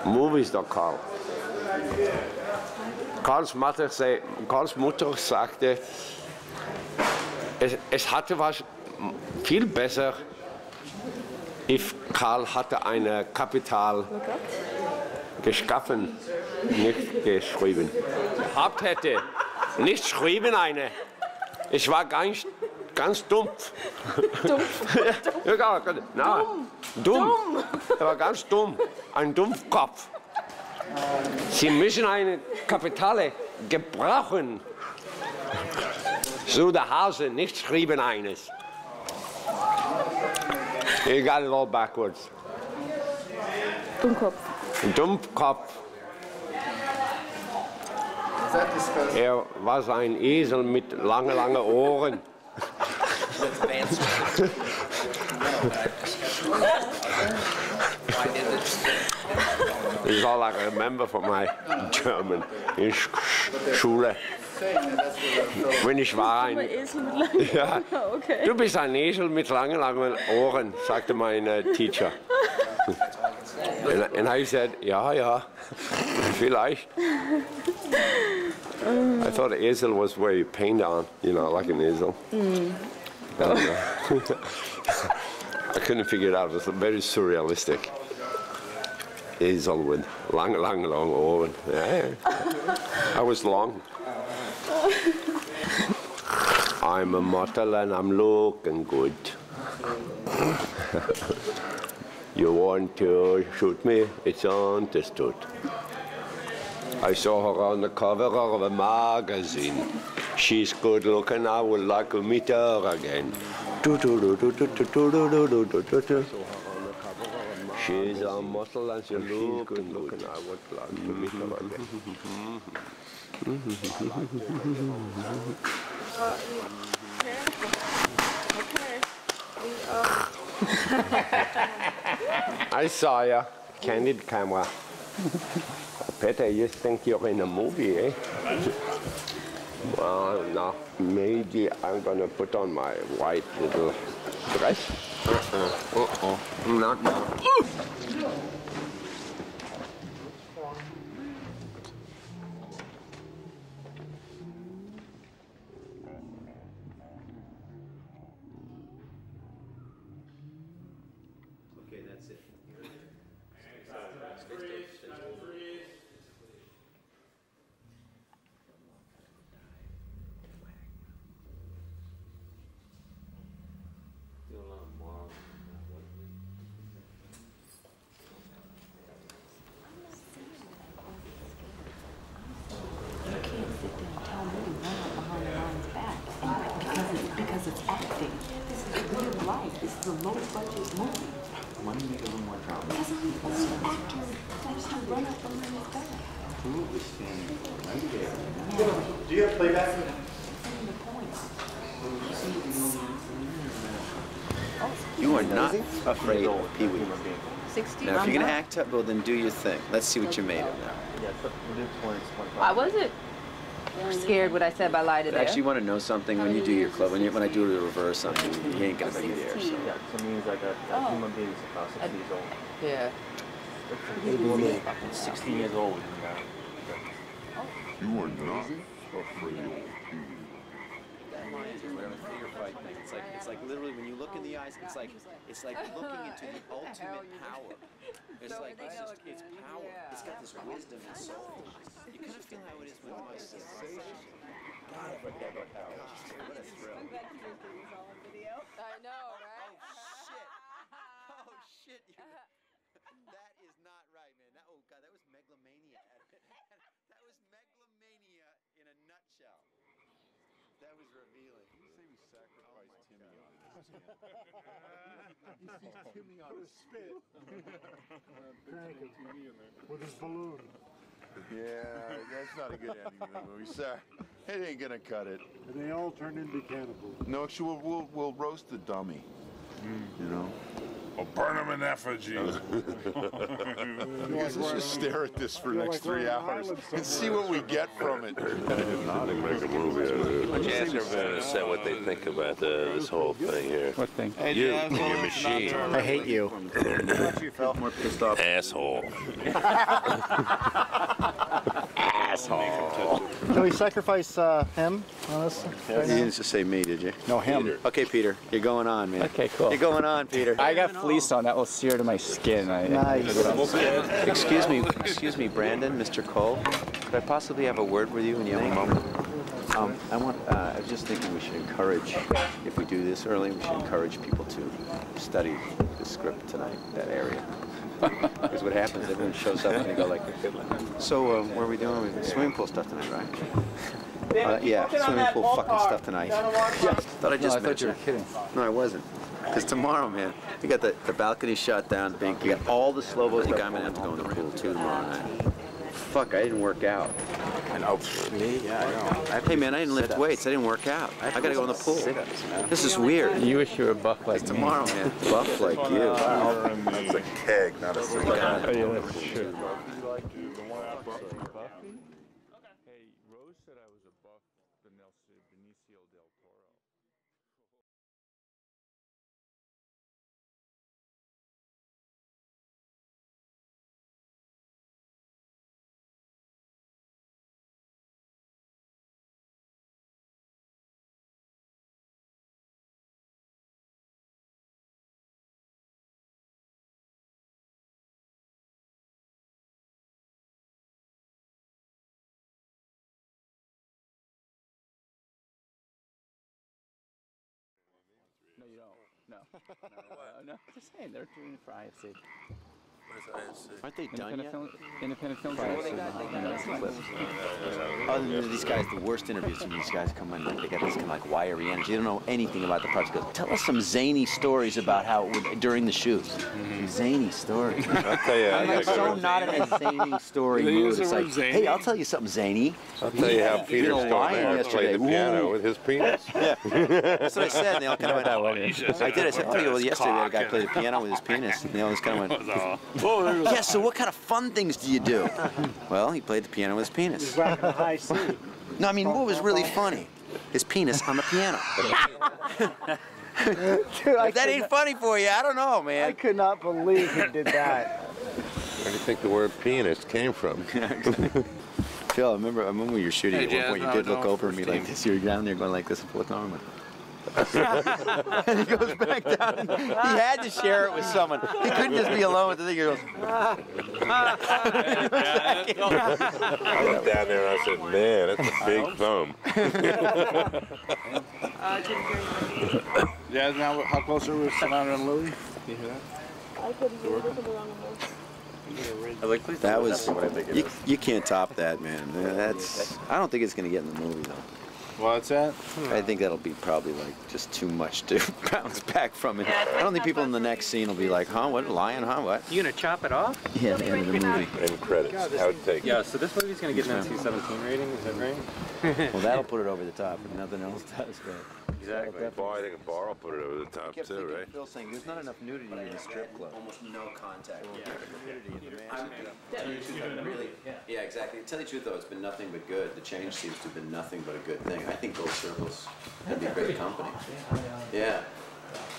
movies, though, Karl. Karls Mutter sagte, es hatte was viel besser, if Karl hatte ein Kapital geschaffen, nicht geschrieben. Gehabt hätte, nicht geschrieben eine. Ich war ganz dumpf. Ja, na, dumm. Er war ganz dumm, ein Dumpfkopf. Sie müssen eine Kapitale gebrauchen. So der Hase, nicht schreiben eines. You got it all backwards. Dummkopf. Dummkopf. Er war ein Esel mit langen Ohren. This is all I can remember from my German in Schule. Wenn ich war ein... Ja, du bist ein Esel mit langen Ohren, sagte mein Teacher. And I said, ja, vielleicht. I thought an esel was where you paint on, you know, like an esel. I don't know. I couldn't figure it out. It was very surrealistic. Esel with long Ohren. Yeah. I was long. I'm a mortal and I'm looking good. You want to shoot me? It's understood. I saw her on the cover of a magazine. She's good looking, I would like to meet her again. She's a muscle and she's looking good, I would like to meet her again. I saw you, candid camera. Peter, you think you're in a movie, eh? Well, no, maybe I'm gonna put on my white little dress. Not now. Okay, that's it. Because it's acting. This is real life. This is a low-budget movie. Why don't you make a little more drama? Because I'm an actor that's to run up on my back. Pruitt was standing right there. Do you have playback? You are not afraid of Pee-wee. 60? Now, if you're going to act up, well, then do your thing. Let's see what you're made of now. I wasn't scared what I said by lie to there. Actually, you want to know something? When you do your club, when I do the reverse on you, he ain't going to be there. So. Yeah, to me, he's like a human being about 60 years old. Yeah. He's 16 years old. You are not afraid of Pee-wee. Whatever theater fight thing. It's like literally when you look in the eyes, it's like looking into the ultimate power. It's like it's power. It's got this wisdom and soul. You kind of feel how it is when my sensation. God, I forget about power. What a thrill. I know, right? Oh shit! That is not right, man. Oh god, that was megalomania. That was megalomania in a nutshell. That was revealing. You say we sacrificed Timmy on this, man. You see Timmy on his spit. With his balloon. Yeah, that's not a good ending to the movie. Sorry, it ain't gonna cut it. And they all turn into cannibals. No, actually, we'll roast the dummy. You know. We'll burn him in effigy. Let's just stare at this for the next 3 hours and see what we get from it. Not make a movie out of it. Why don't you ask everybody to say what they think about this whole thing here? What thing? You and your machine. I hate you. More pissed off. Asshole. Asshole. Can we sacrifice him on this? You didn't just say me, did you? No, him. Peter. Okay, Peter, you're going on, man. Okay, cool. You're going on, Peter. I got fleece on. That will sear to my skin. Nice. Excuse me, Brandon, Mr. Cole. Could I possibly have a word with you when you have a moment? I was just thinking we should encourage, if we do this early, we should encourage people to study the script tonight, that area. Because what happens, everyone shows up and they go like, so what are we doing? Swimming pool stuff tonight, right? Yeah, swimming pool fucking stuff tonight. Yes, thought I just mentioned. You were kidding. No, I wasn't. Because tomorrow, man, you got the balcony shot down, you got all the slow-boats. I think I'm going to have to go in the pool, too, tomorrow night. Fuck, I didn't work out. And me? Yeah, I know. Hey, man, I didn't lift weights. I didn't work out. I got to go in the pool. This is weird. You wish you were buff like me. Tomorrow, man. Buff like you. That's a keg, not a cigar. Oh, yeah, that's true. Hey, Rose said I was a buff Benicio del Toro. No, you don't. No. No, just saying, they're doing it for IFC. Aren't they done yet? Independent films. Other than these guys, the worst interviews when these guys come in, like, they got this kind of like wiry energy. They don't know anything about the project. Go, tell us some zany stories about how it would, during the shoot. Zany stories. I'll tell you. I'm like so not in a zany story mood. It's like, hey, I'll tell you something zany. I'll tell you how Peter Stormare played the piano with his penis. Yeah, that's what I said. And they all kind of went, I did. I said, oh, well, yesterday we had a guy play the piano with his penis. And they all just kind of went, yeah, so what kind of fun things do you do? Well, he played the piano with his penis. He's rocking a high C. No, I mean, what was really funny? His penis on the piano. Dude, if that ain't funny for you, I don't know, man. I could not believe he did that. Where do you think the word pianist came from? Phil, I remember when you were shooting at one point, you did look over at me like this. You were down there going like this. What's wrong with and he goes back down. He had to share it with someone. He couldn't just be alone with the thing. He goes, I looked down there and I said, man, that's a big thumb. Yeah, now how close are we with Sonata and Louis? You hear that? I couldn't hear something wrong with this. that was, you can't top that, man. I don't think it's going to get in the movie, though. What's that? I think that'll be probably like just too much to bounce back from it. I don't think people in the next scene will be like, huh, what, lion, huh, what? You gonna chop it off? Yeah, at the end of the movie. And credits. How it take. Yeah, so this movie's gonna get an NC-17 rating, is that right? Well, that'll put it over the top, and nothing else does, but... Exactly. Bar, I think a bar will put it over the top too, right? Phil saying there's not enough nudity in the strip club. Almost no contact. Yeah, exactly. To tell you the truth, though, it's been nothing but good. The change seems to have been nothing but a good thing. I think Gold Circle's going to be a great company. Yeah.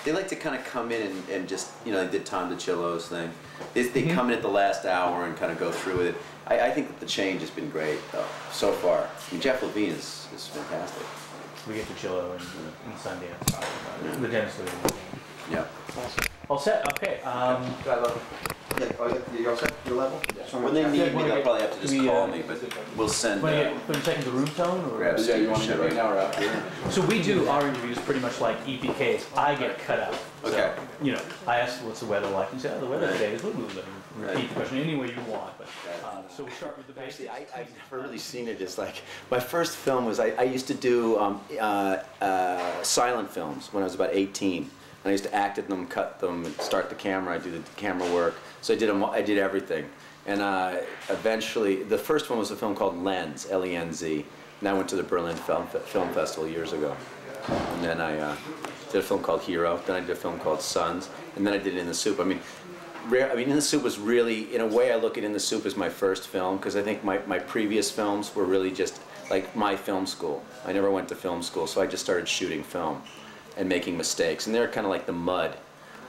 They like to kind of come in and just, you know, they did Tom DiCillo's thing. They come in at the last hour and kind of go through with it. I think that the change has been great, though, so far. I mean, Jeff Levine is fantastic. We get DiCillo in Sundance. The Dennis Levine. Yeah. Awesome. All set. Okay. You're all set? Your level? When they need me, they'll probably have to just call me, but we'll send. Want to take the room tone? Or? Yeah, you want to right now or after? So we do our interviews pretty much like EPKs. I get cut out. Okay. So, you know, I ask what's the weather like, and say, oh, the weather today is repeat the question any way you want. But so we start with the basics. Actually, I've never really seen it as like my first film was I used to do silent films when I was about 18. And I used to act in them, cut them, and start the camera. I do the camera work. So I did everything. And eventually, the first one was a film called Lens, L-E-N-Z. And I went to the Berlin Film Festival years ago. And then I did a film called Hero. Then I did a film called Sons. And then I did In the Soup. I mean, In the Soup was really, in a way, I look at In the Soup as my first film, because I think my previous films were really just like my film school. I never went to film school, so I just started shooting film and making mistakes. And they're kind of like the mud.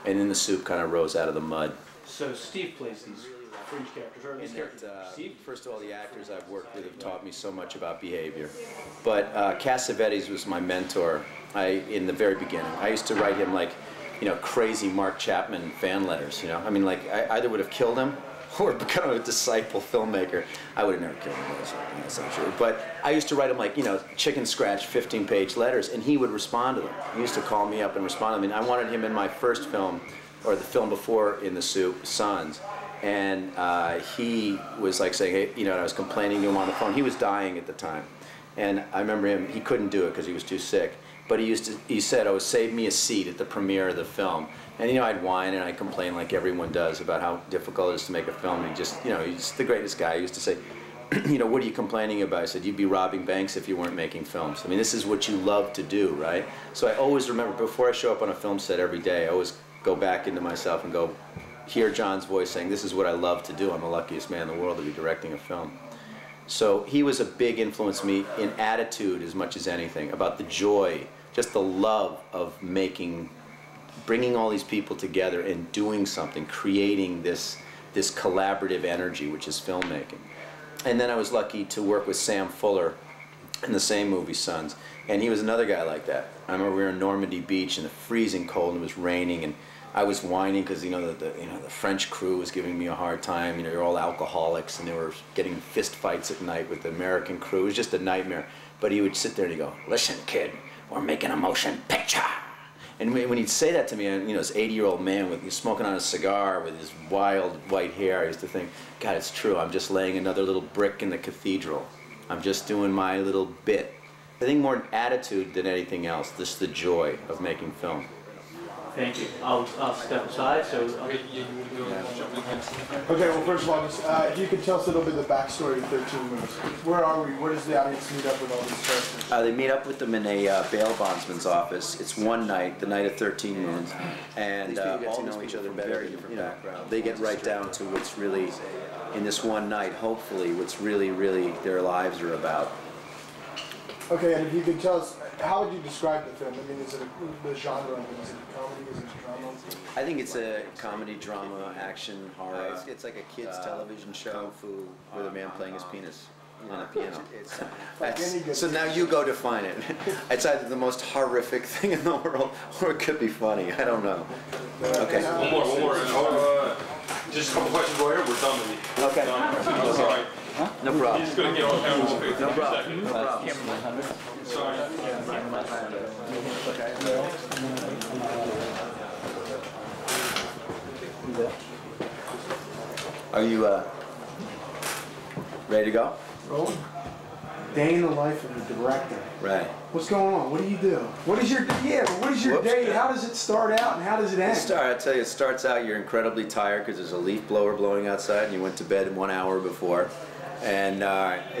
And In the Soup kind of rose out of the mud. So Steve plays these fringe characters. Or these characters. Steve? First of all, the actors I've worked with have taught me so much about behavior. But Cassavetes was my mentor in the very beginning. I used to write him like, you know, crazy Mark Chapman fan letters, you know? I mean, like, I either would have killed him or become a disciple filmmaker. I would have never killed him, that's not true. But I used to write him, like, you know, chicken scratch 15-page letters, and he would respond to them. He used to call me up and respond to them. And I wanted him in my first film, or the film before In the Soup, Sons. And he was like saying, hey, you know, and I was complaining to him on the phone. He was dying at the time. And I remember him, he couldn't do it because he was too sick. But he said, oh, save me a seat at the premiere of the film. And, you know, I'd whine and I'd complain like everyone does about how difficult it is to make a film. And he just, you know, he's the greatest guy. He used to say, you know, what are you complaining about? I said, you'd be robbing banks if you weren't making films. I mean, this is what you love to do, right? So I always remember, before I show up on a film set every day, I always go back into myself and go, hear John's voice saying, this is what I love to do. I'm the luckiest man in the world to be directing a film. So he was a big influence on me in attitude as much as anything, about the joy, just the love of bringing all these people together and doing something, creating this collaborative energy, which is filmmaking. And then I was lucky to work with Sam Fuller in the same movie, Sons, and he was another guy like that. I remember we were in Normandy Beach in the freezing cold and it was raining, and I was whining because, you know, the French crew was giving me a hard time. You know, you're all alcoholics, and they were getting fist fights at night with the American crew. It was just a nightmare. But he would sit there and he'd go, listen, kid, we're making a motion picture. And when he'd say that to me, you know, this 80-year-old man with smoking on a cigar with his wild white hair, I used to think, God, it's true. I'm just laying another little brick in the cathedral. I'm just doing my little bit. I think more attitude than anything else, just the joy of making film. Thank you. I'll step aside. So. Okay. Well, first of all, if you could tell us a little bit of the backstory of 13 Moons. Where are we? Where does the audience meet up with all these characters? They meet up with them in a bail bondsman's office. It's one night, the night of 13 Moons, and all get to know each other better. Very different backgrounds. They get right down to what's really, in this one night, hopefully, what's really, really their lives are about. Okay, and if you could tell us, how would you describe the film? I mean, is it the genre? Is it a comedy? Is it a drama? I think it's a comedy, drama, action, horror. It's like a kid's television show, kung fu, with a man playing his penis on a piano. So now you go define it. It's either the most horrific thing in the world, or it could be funny. I don't know. Okay. One more. Just a couple questions right here. We're done with you. Okay. That's all right. Huh? No problem. You're just going to get on camera. No problem. No problem. Sorry. Are you ready to go? Rolling. Day in the life of the director. Right. What's going on? What do you do? What is your day? How does it start out and how does it end? I tell you, it starts out, you're incredibly tired because there's a leaf blower blowing outside and you went to bed 1 hour before. And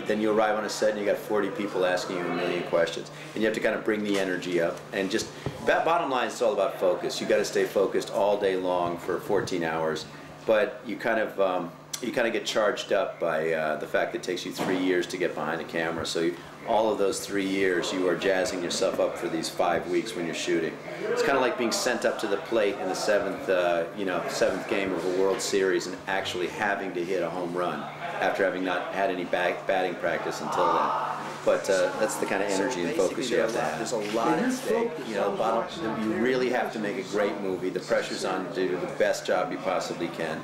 then you arrive on a set and you got 40 people asking you a million questions. And you have to kind of bring the energy up. And just, bottom line, it's all about focus. You got to stay focused all day long for 14 hours. But you kind of get charged up by the fact that it takes you 3 years to get behind the camera. So all of those 3 years, you are jazzing yourself up for these 5 weeks when you're shooting. It's kind of like being sent up to the plate in the seventh game of a World Series and actually having to hit a home run after having not had any batting practice until then. But that's the kind of energy and focus you have to have. There's a lot at stake. You know, you really have to make a great movie. The pressure's on you to do the best job you possibly can.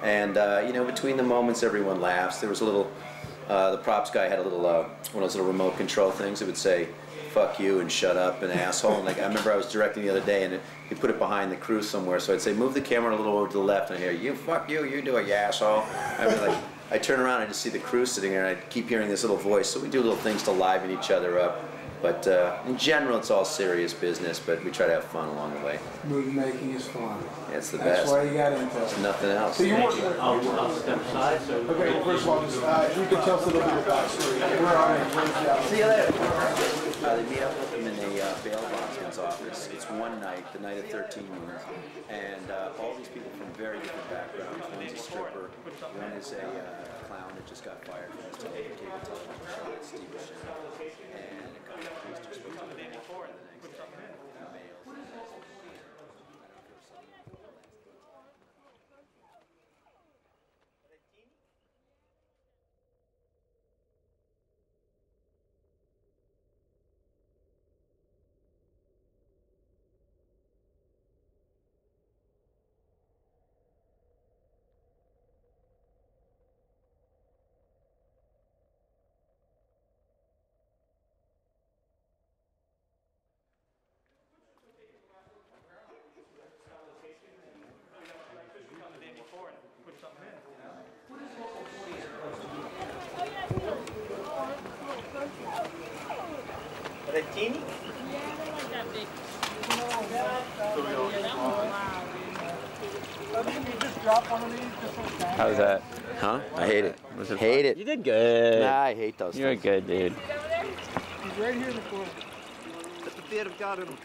And you know, between the moments, everyone laughs. There was a little. The props guy had a little one of those little remote control things that would say, "Fuck you" and "Shut up" and "asshole." And like, I remember I was directing the other day, and he put it behind the crew somewhere. So I'd say, "Move the camera a little over to the left," and I hear, "You fuck you, you do it, you asshole." I mean, like, I turn around and I just see the crew sitting there, and I keep hearing this little voice. So we do little things to liven each other up. But in general, it's all serious business, but we try to have fun along the way. Movie making is fun. It's the That's best. why you got into it. Nothing else. So you work with... I'll step aside. So okay, well, first of all, just, if you could tell us a little bit of the backstory. Where are you? See you later. They meet up with them in the bail bondsman's office. It's one night, the night of 13 moons, and all these people from very different backgrounds. One's a stripper, one is a clown that just got fired from his cable television show, it's Steve Buscemi, and a couple of priests are supposed to be before the next day. Teeny? How's that? Huh? I hate it. Hate it. You did good. Nah, I hate those You're things. good, dude. He's right here in the corner. Let the fear of God in him.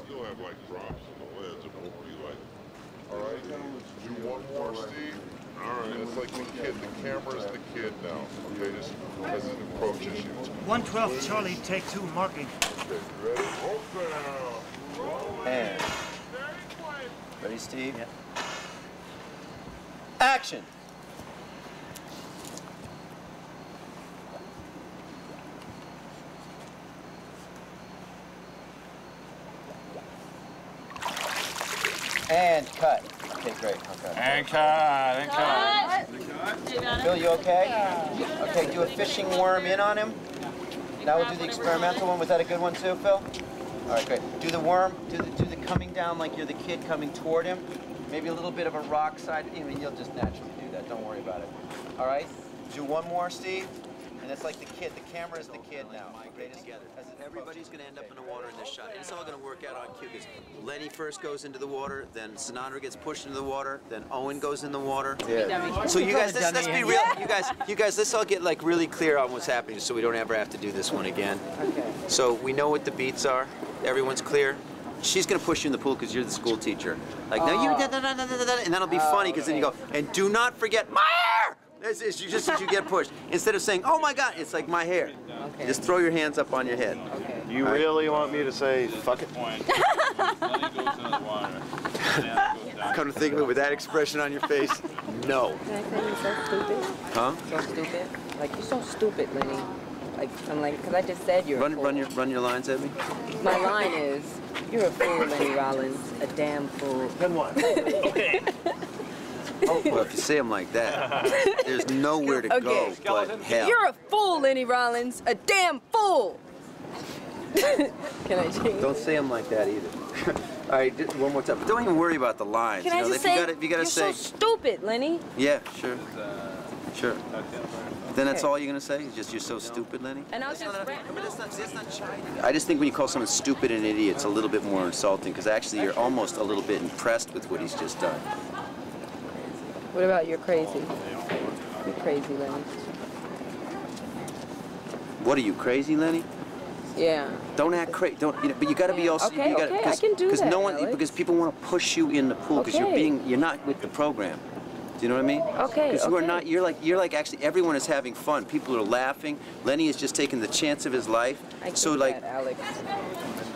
Still have like drops on the ledge. It won't be like, all right, do one more, Steve. All right, it's like the kid. The camera's the kid now. Okay, just as it approaches you. 112 Charlie, take 2, marking. Okay, ready? Open. And ready, Steve? Yeah. Action. And cut. Okay, great. Okay. And cut. Phil, you okay? Okay, do a fishing worm in on him. Now we'll do the experimental one. Was that a good one too, Phil? All right, great. Do the worm, do the coming down like you're the kid coming toward him. Maybe a little bit of a rock side. I mean, you'll just naturally do that. Don't worry about it. All right? Do one more, Steve. And it's like the kid. The camera is the kid now. Migrate together. Everybody's going to end up in the water in this shot. It's all going to work out on cue because Lenny first goes into the water, then Sinatra gets pushed into the water, then Owen goes in the water. Yeah. So you guys, let's be real. You guys, let's all get like really clear on what's happening so we don't ever have to do this one again. Okay. So we know what the beats are. Everyone's clear. She's going to push you in the pool because you're the school teacher. Like, now you, and that'll be funny because then you go, and do not forget my hair! It's just as you get pushed. Instead of saying, oh my God, it's like my hair. Okay. Just throw your hands up on your head. Okay. You really want me to say, fuck it? Come to think of it, with that expression on your face, no. Can I say you're so stupid? Huh? So stupid? Like, you're so stupid, Lenny. Like, I'm like, because I just said you're a fool. Run your lines at me. My line is, you're a fool, Lenny Rollins. A damn fool. Then what? Okay. Well, if you say them like that, there's nowhere to go but hell. You're a fool, Lenny Rollins. A damn fool. Can I change? Don't say them like that either. All right, one more time. But don't even worry about the lines. Can I just say, you're so stupid, Lenny. Yeah, sure. Sure. Then that's all you're going to say? Just, you're so stupid, Lenny? And I was just I just think when you call someone stupid and an idiot, it's a little bit more insulting, because actually you're almost a little bit impressed with what he's just done. What about you're crazy? You're crazy, Lenny. What are you, crazy, Lenny? Yeah. Don't act crazy. Don't. You know, but you got to be also. Okay, you gotta, okay, I can do that. No one, because people want to push you in the pool because you're not with the program. Do you know what I mean? Okay. Because you are not. You're like actually everyone is having fun. People are laughing. Lenny is just taking the chance of his life. I get so like. that, Alex.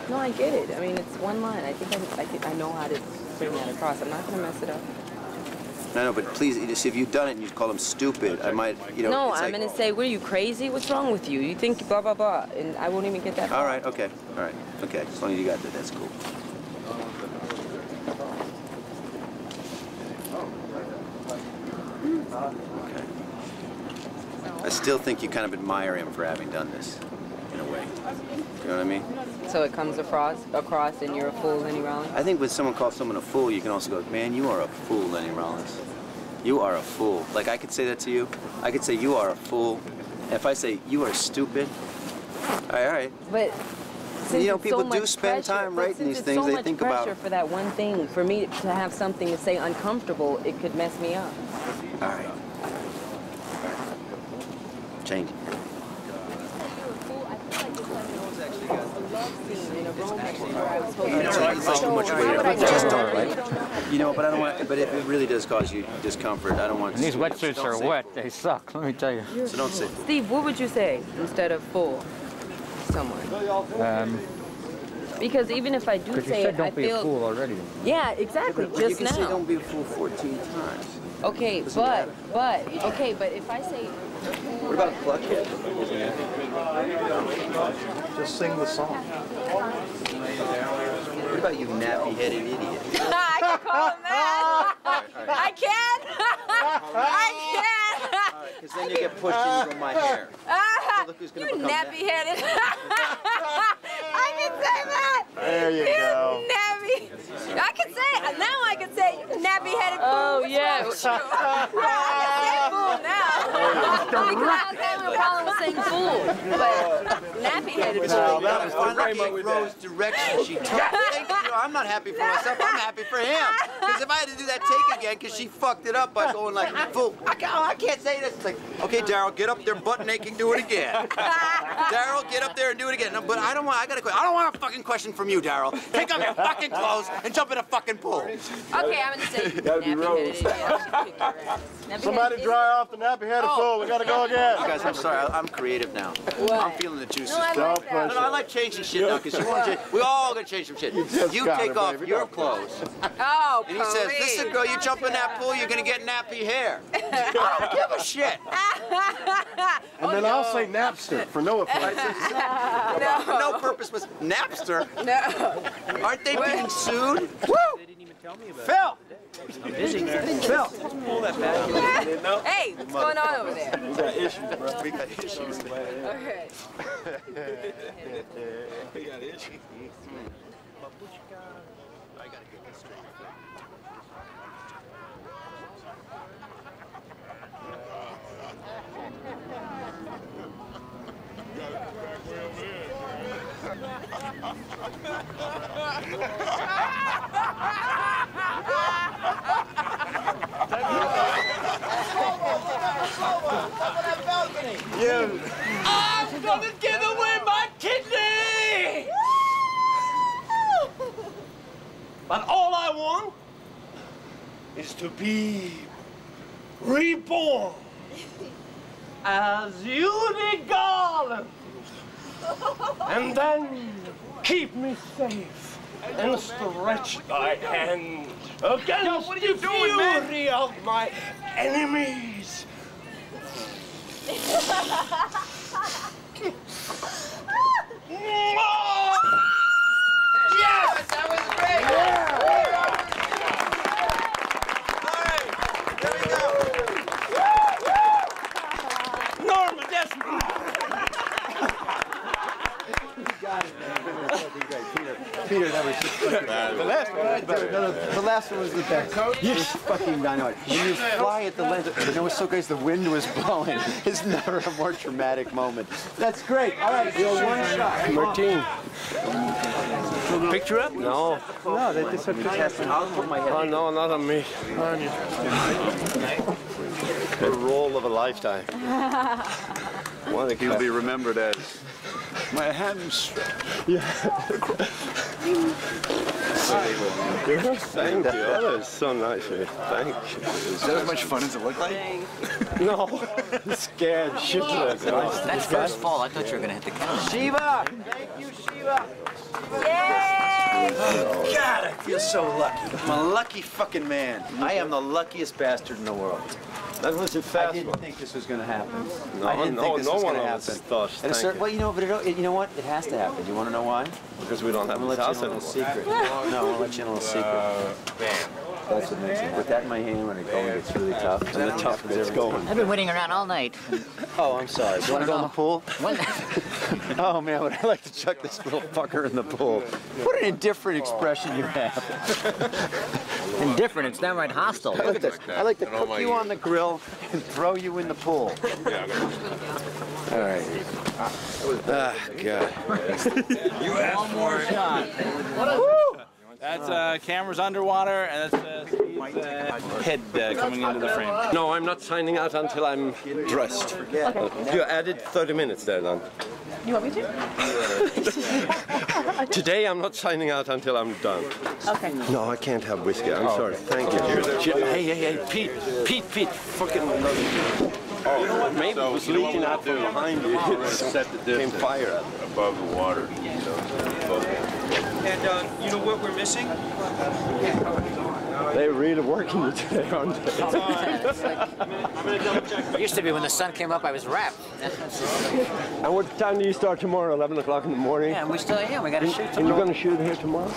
No, I get it. I mean, it's one line. I think I know how to bring that across. I'm not gonna mess it up. No, but please, if you've done it and you call him stupid, I might, you know. No, it's I'm gonna say, "Were you crazy? What's wrong with you? You think blah blah blah," and I won't even get that. All right. Okay. All right. Okay. As long as you got that, that's cool. Okay. I still think you kind of admire him for having done this, in a way. You know what I mean? So it comes across, and you're a fool, Lenny Rollins? I think when someone calls someone a fool, you can also go, man, you are a fool, Lenny Rollins. You are a fool. Like, I could say that to you. I could say, you are a fool. And if I say, you are stupid, all right. But you know, people do spend time writing these things. They think about. So much pressure for that one thing. For me to have something to say uncomfortable, it could mess me up. All right. Change it. You know, but I don't want. But if it really does cause you discomfort, I don't want. And these wetsuits are wet. They suck. Let me tell you. So don't say. Steve, what would you say instead of fool? Someone. Because even if I do say it, I feel. Don't be a fool already. Yeah, exactly. But just you can now. say don't be a fool 14 times. Okay, but if I say. What about Cluckhead? Just sing the song. What about you nappy-headed idiot? I can call him that. I can. I can. Because then you get pushed into my hair. So look who's going to become nappy-headed. I can say that. There you go. Nappy. I can say it. Now I can say nappy-headed fool. Oh, yes. I can say fool now. Because I was having a problem with saying fool. But nappy-headed fool. That was finally Rose direction. She took I'm not happy for myself. I'm happy for him. Because if I had to do that take again, because she fucked it up by going like, fool, I can't say this. It's like, okay, Daryl, get up there butt naked, do it again. Daryl, get up there and do it again. No, but I don't want. I don't want a fucking question from you, Daryl. Take off your fucking clothes and jump in a fucking pool. Okay, I'm gonna say That'd be Rose. Somebody dry off the nappy-headed fool. We gotta go again. You guys, I'm sorry. I'm creative now. What? I'm feeling the juices. No, I like changing shit now because you want to. We all gonna change some shit. You take off your clothes. Oh, and he says, "Listen, girl, you jump in that pool, you're gonna get nappy hair." I don't give a shit. And then I'll say Napster for no offense. No purpose was Napster. No. Aren't they being sued? Woo! They didn't even tell me about Phil! I'm busy. Phil! Pull that back. Hey, what's going on over there? We got issues, bro. We got issues. Okay. We got issues. I gotta get this straight. I'm gonna give away my kidney! But all I want is to be reborn as Judy Garland. And then keep me safe and stretch thy hand against the fury of my enemies. Yes! That was great! Yeah. All right, there we go. Norma Desmond. Peter, that was just fucking bad. The last one. The last one was the best. It was fucking dynamite. When you fly at the lens, you know what's so great is the wind was blowing. It's never a more dramatic moment. That's great. All right, you're one shot. Martine. Picture up? No. No, this is fantastic. I'll put my head. Oh, no, not on me. The role of a lifetime. He'll be remembered as My hands. Yeah. Thank you. That was so nice of you. Thank you. Is that as much fun as it looked like? No. Scared shitless. That's first fall. I thought you were going to hit the camera. Shiva! Thank you, Shiva! Yay! Oh, God, I feel so lucky. I'm a lucky fucking man. I am the luckiest bastard in the world. That was a fast I didn't one. think this was going to happen. No, I didn't think this was going to happen. Thought, Well, you know, but you know what? It has to happen. You want to know why? Because we don't have I'm going to let you in a little secret. No, I'm going to let you in a little secret. That's what makes it. With that in my hand, when it going, it's really tough. And the tough bit's going. I've been waiting around all night. Oh, I'm sorry. Do you want to go in the pool? Oh, man, would I like to chuck this little fucker in the pool. What an indifferent expression you have. Indifferent, it's downright hostile. I like to cook you on the grill and throw you in the pool. All right. Ah, God. You asked for it. shot. That's cameras underwater, and that's Steve's head coming into the frame. No, I'm not signing out until I'm dressed. You added 30 minutes there, then. You want me to? Today I'm not signing out until I'm done. Okay. No, I can't have whiskey. I'm sorry. Thank you. Hey, Pete, fucking. Oh, maybe it was leaking out from behind you. Set the distance fire above the water. And you know what we're missing? They're really working you today, aren't they? It used to be when the sun came up, I was wrapped. And what time do you start tomorrow? 11 o'clock in the morning? Yeah, we got to shoot tomorrow. And you're going to shoot here tomorrow?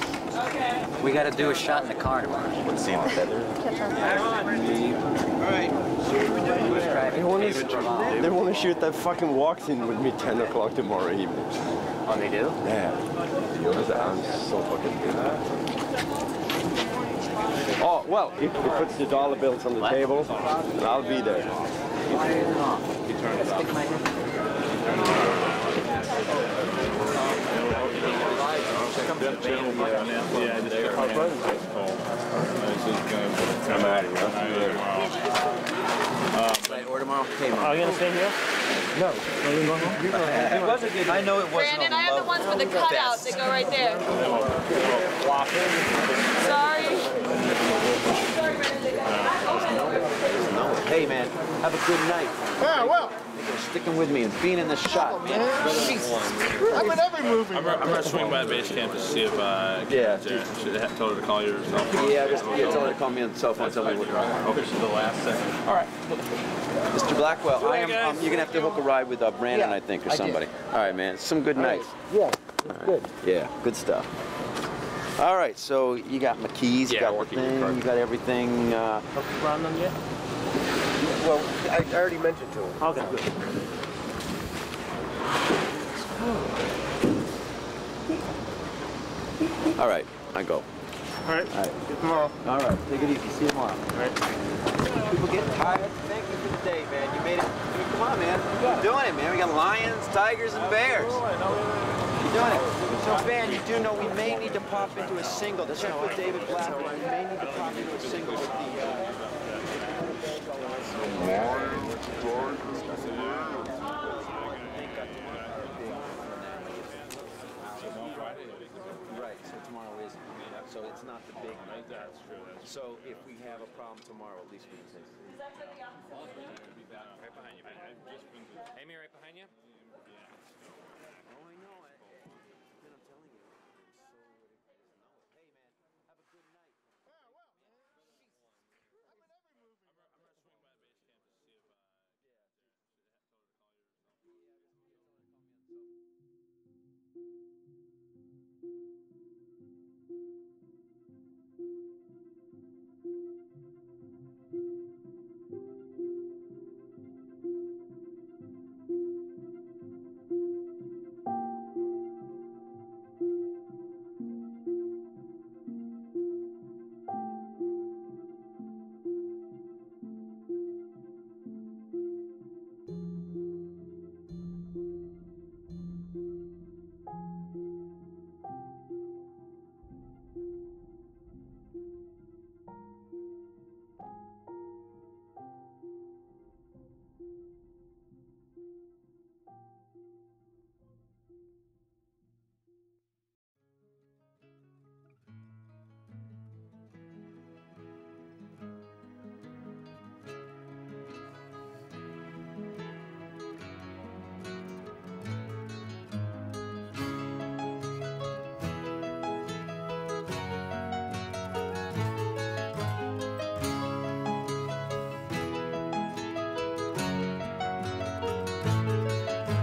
We got to do a shot in the car tomorrow. What's the feather? All right. They want to shoot that fucking walk scene with me 10 o'clock tomorrow evening. Oh, they do? Yeah. I'm so fucking good. Oh, well, he puts the dollar bills on the table, and I'll be there. He turned it off. I'm out of here. Or tomorrow. Are you going to stay here? No. It was a good. I know it wasn't. Brandon, I have the ones with the cutouts that go right there. Sorry. Sorry, Brandon. Hey, man, have a good night. Yeah, well. Thanks for sticking with me and being in this shot, man. I'm in every movie. I'm going to swing by the base camp to see if should I tell her to call you or something? Yeah, tell her to call me on the cell phone. Tell me what you're on. Okay, so the last second. All right. Mr. Blackwell, you're going to have to hook a ride with Brandon, I think, or somebody. All right, man. Some good nights. Yeah, good. Yeah, good stuff. All right, so you got my keys, you got the thing, you got everything. Hooked around them yet? Well, I already mentioned to him. Okay, good. All right, I go. All right. See you tomorrow. All right, take it easy. See you tomorrow. All right. People get tired. Thank you for the day, man. You made it. I mean, come on, man. You're doing it, man. We got lions, tigers, and bears. You're doing it. So, Van, you do know we may need to pop into a single. Check with David Blackwell. We may need to pop into a single with the. Right, so tomorrow is, so it's not the big night. That's true. So if we have a problem tomorrow, at least we can say. Right behind you, man. Amy, right behind you? Oh, I know. Then I'm telling you. Hey, man, have a good night.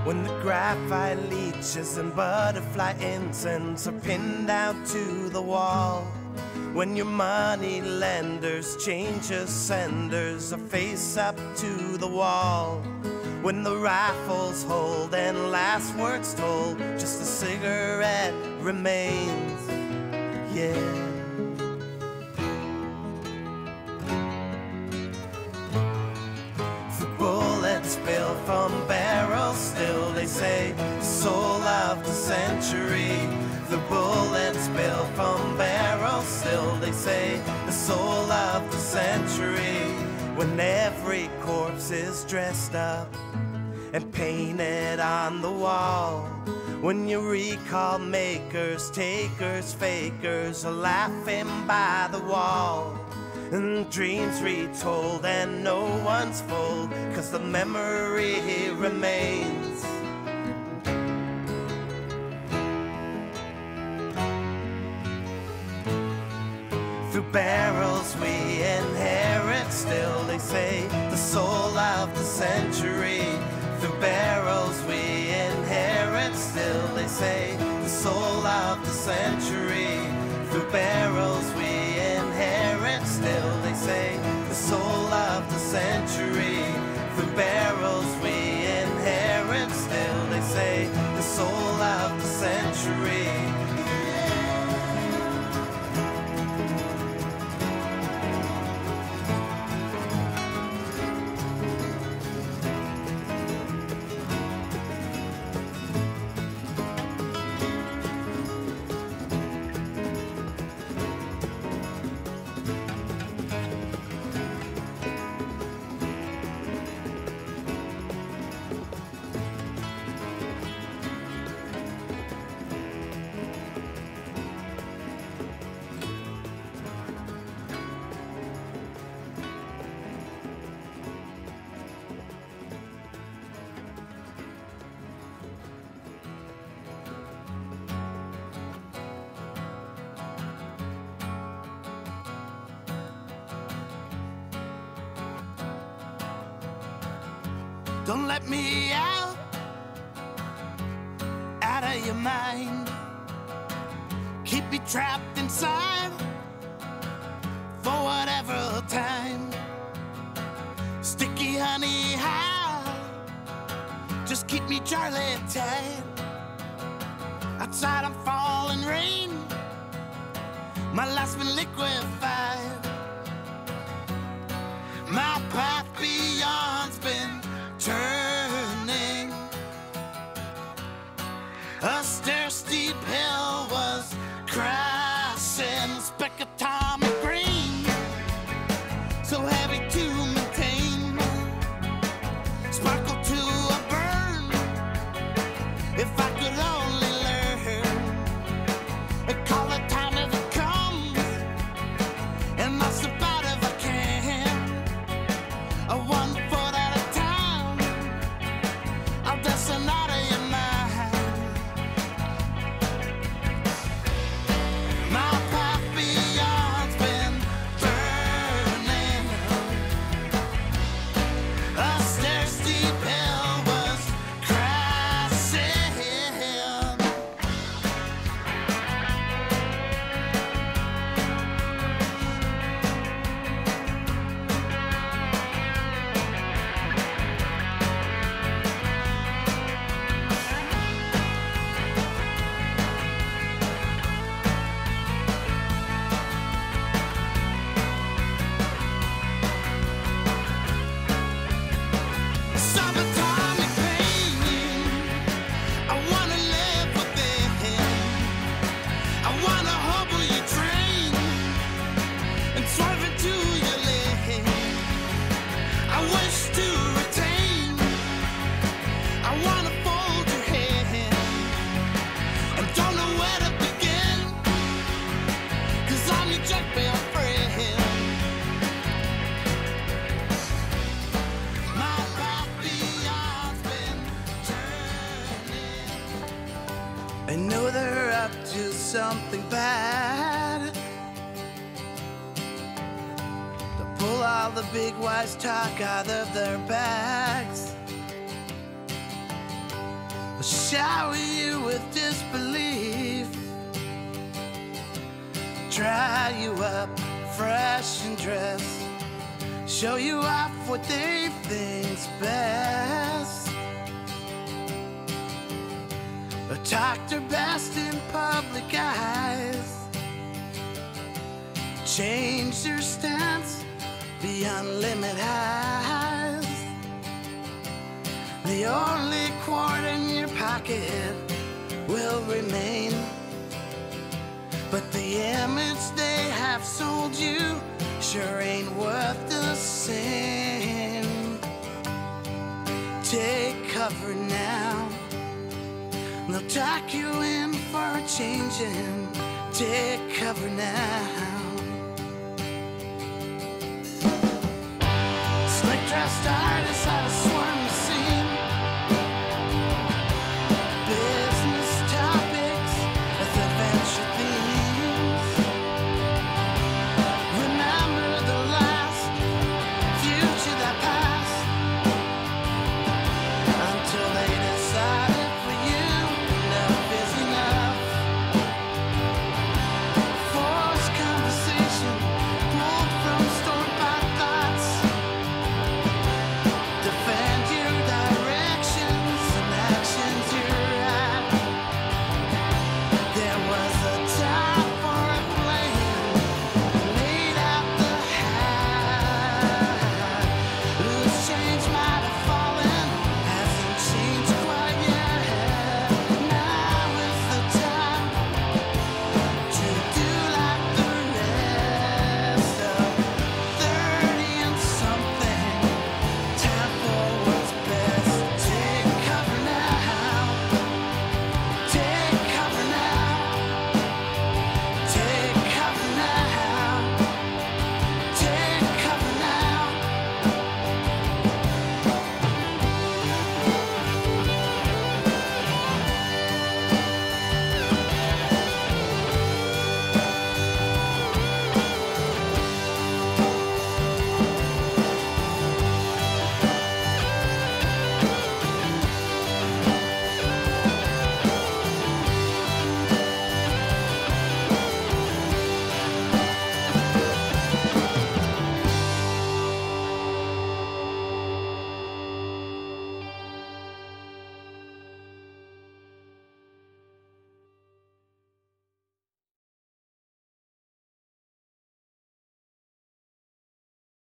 When the graphite leeches and butterfly incense are pinned out to the wall. When your money lenders change your senders or face up to the wall. When the rifles hold and last words told, just a cigarette remains, yeah. The bullets spill from barrels still, they say, soul of the century. The bullets spill from barrels still, they say, the soul of the century. When every corpse is dressed up and painted on the wall. When you recall makers, takers, fakers are laughing by the wall. And dreams retold and no one's full, 'cause the memory remains. Through barrels we inherit still, they say, the soul of the century. Through barrels we inherit still, they say, the soul of the century. Through barrels we inherit still, they say, the soul of the century. Through barrels we inherit still, they say, the soul of the century. Don't let me out of your mind. Keep me trapped inside for whatever time. Sticky honey high, just keep me Charlie tight. Outside I'm falling rain, my life's been liquefied. My path beyond's been turning. A stair steep hill was crashing. Speck of Tom green, so heavy to maintain. Sparkle to a burn. If I could only learn and call it time as it comes, and I'll survive if I can. A 1 foot at a time, I'll dust a knot of your mind. My path beyond's been burning. A stair steep hill was crashing. Subatomic pain, I wanna live within. I wanna hobble your train and swerve into your lane. I wish to retain, I wanna fold your hand and don't know where to begin, 'cause I'm your jackpot friend. My path beyond's been turning. I know they're up to something bad, to pull all the big wise talk out of their bags. shower you with disbelief, dry you up fresh and dressed, show you off what they think's best, or talk their best in public eyes, change their stance beyond limit highs. The only quarter in your pocket will remain, but the image they have sold you sure ain't worth the same. Take cover now, they'll talk you in for a change, and take cover now. Slick dressed artists out of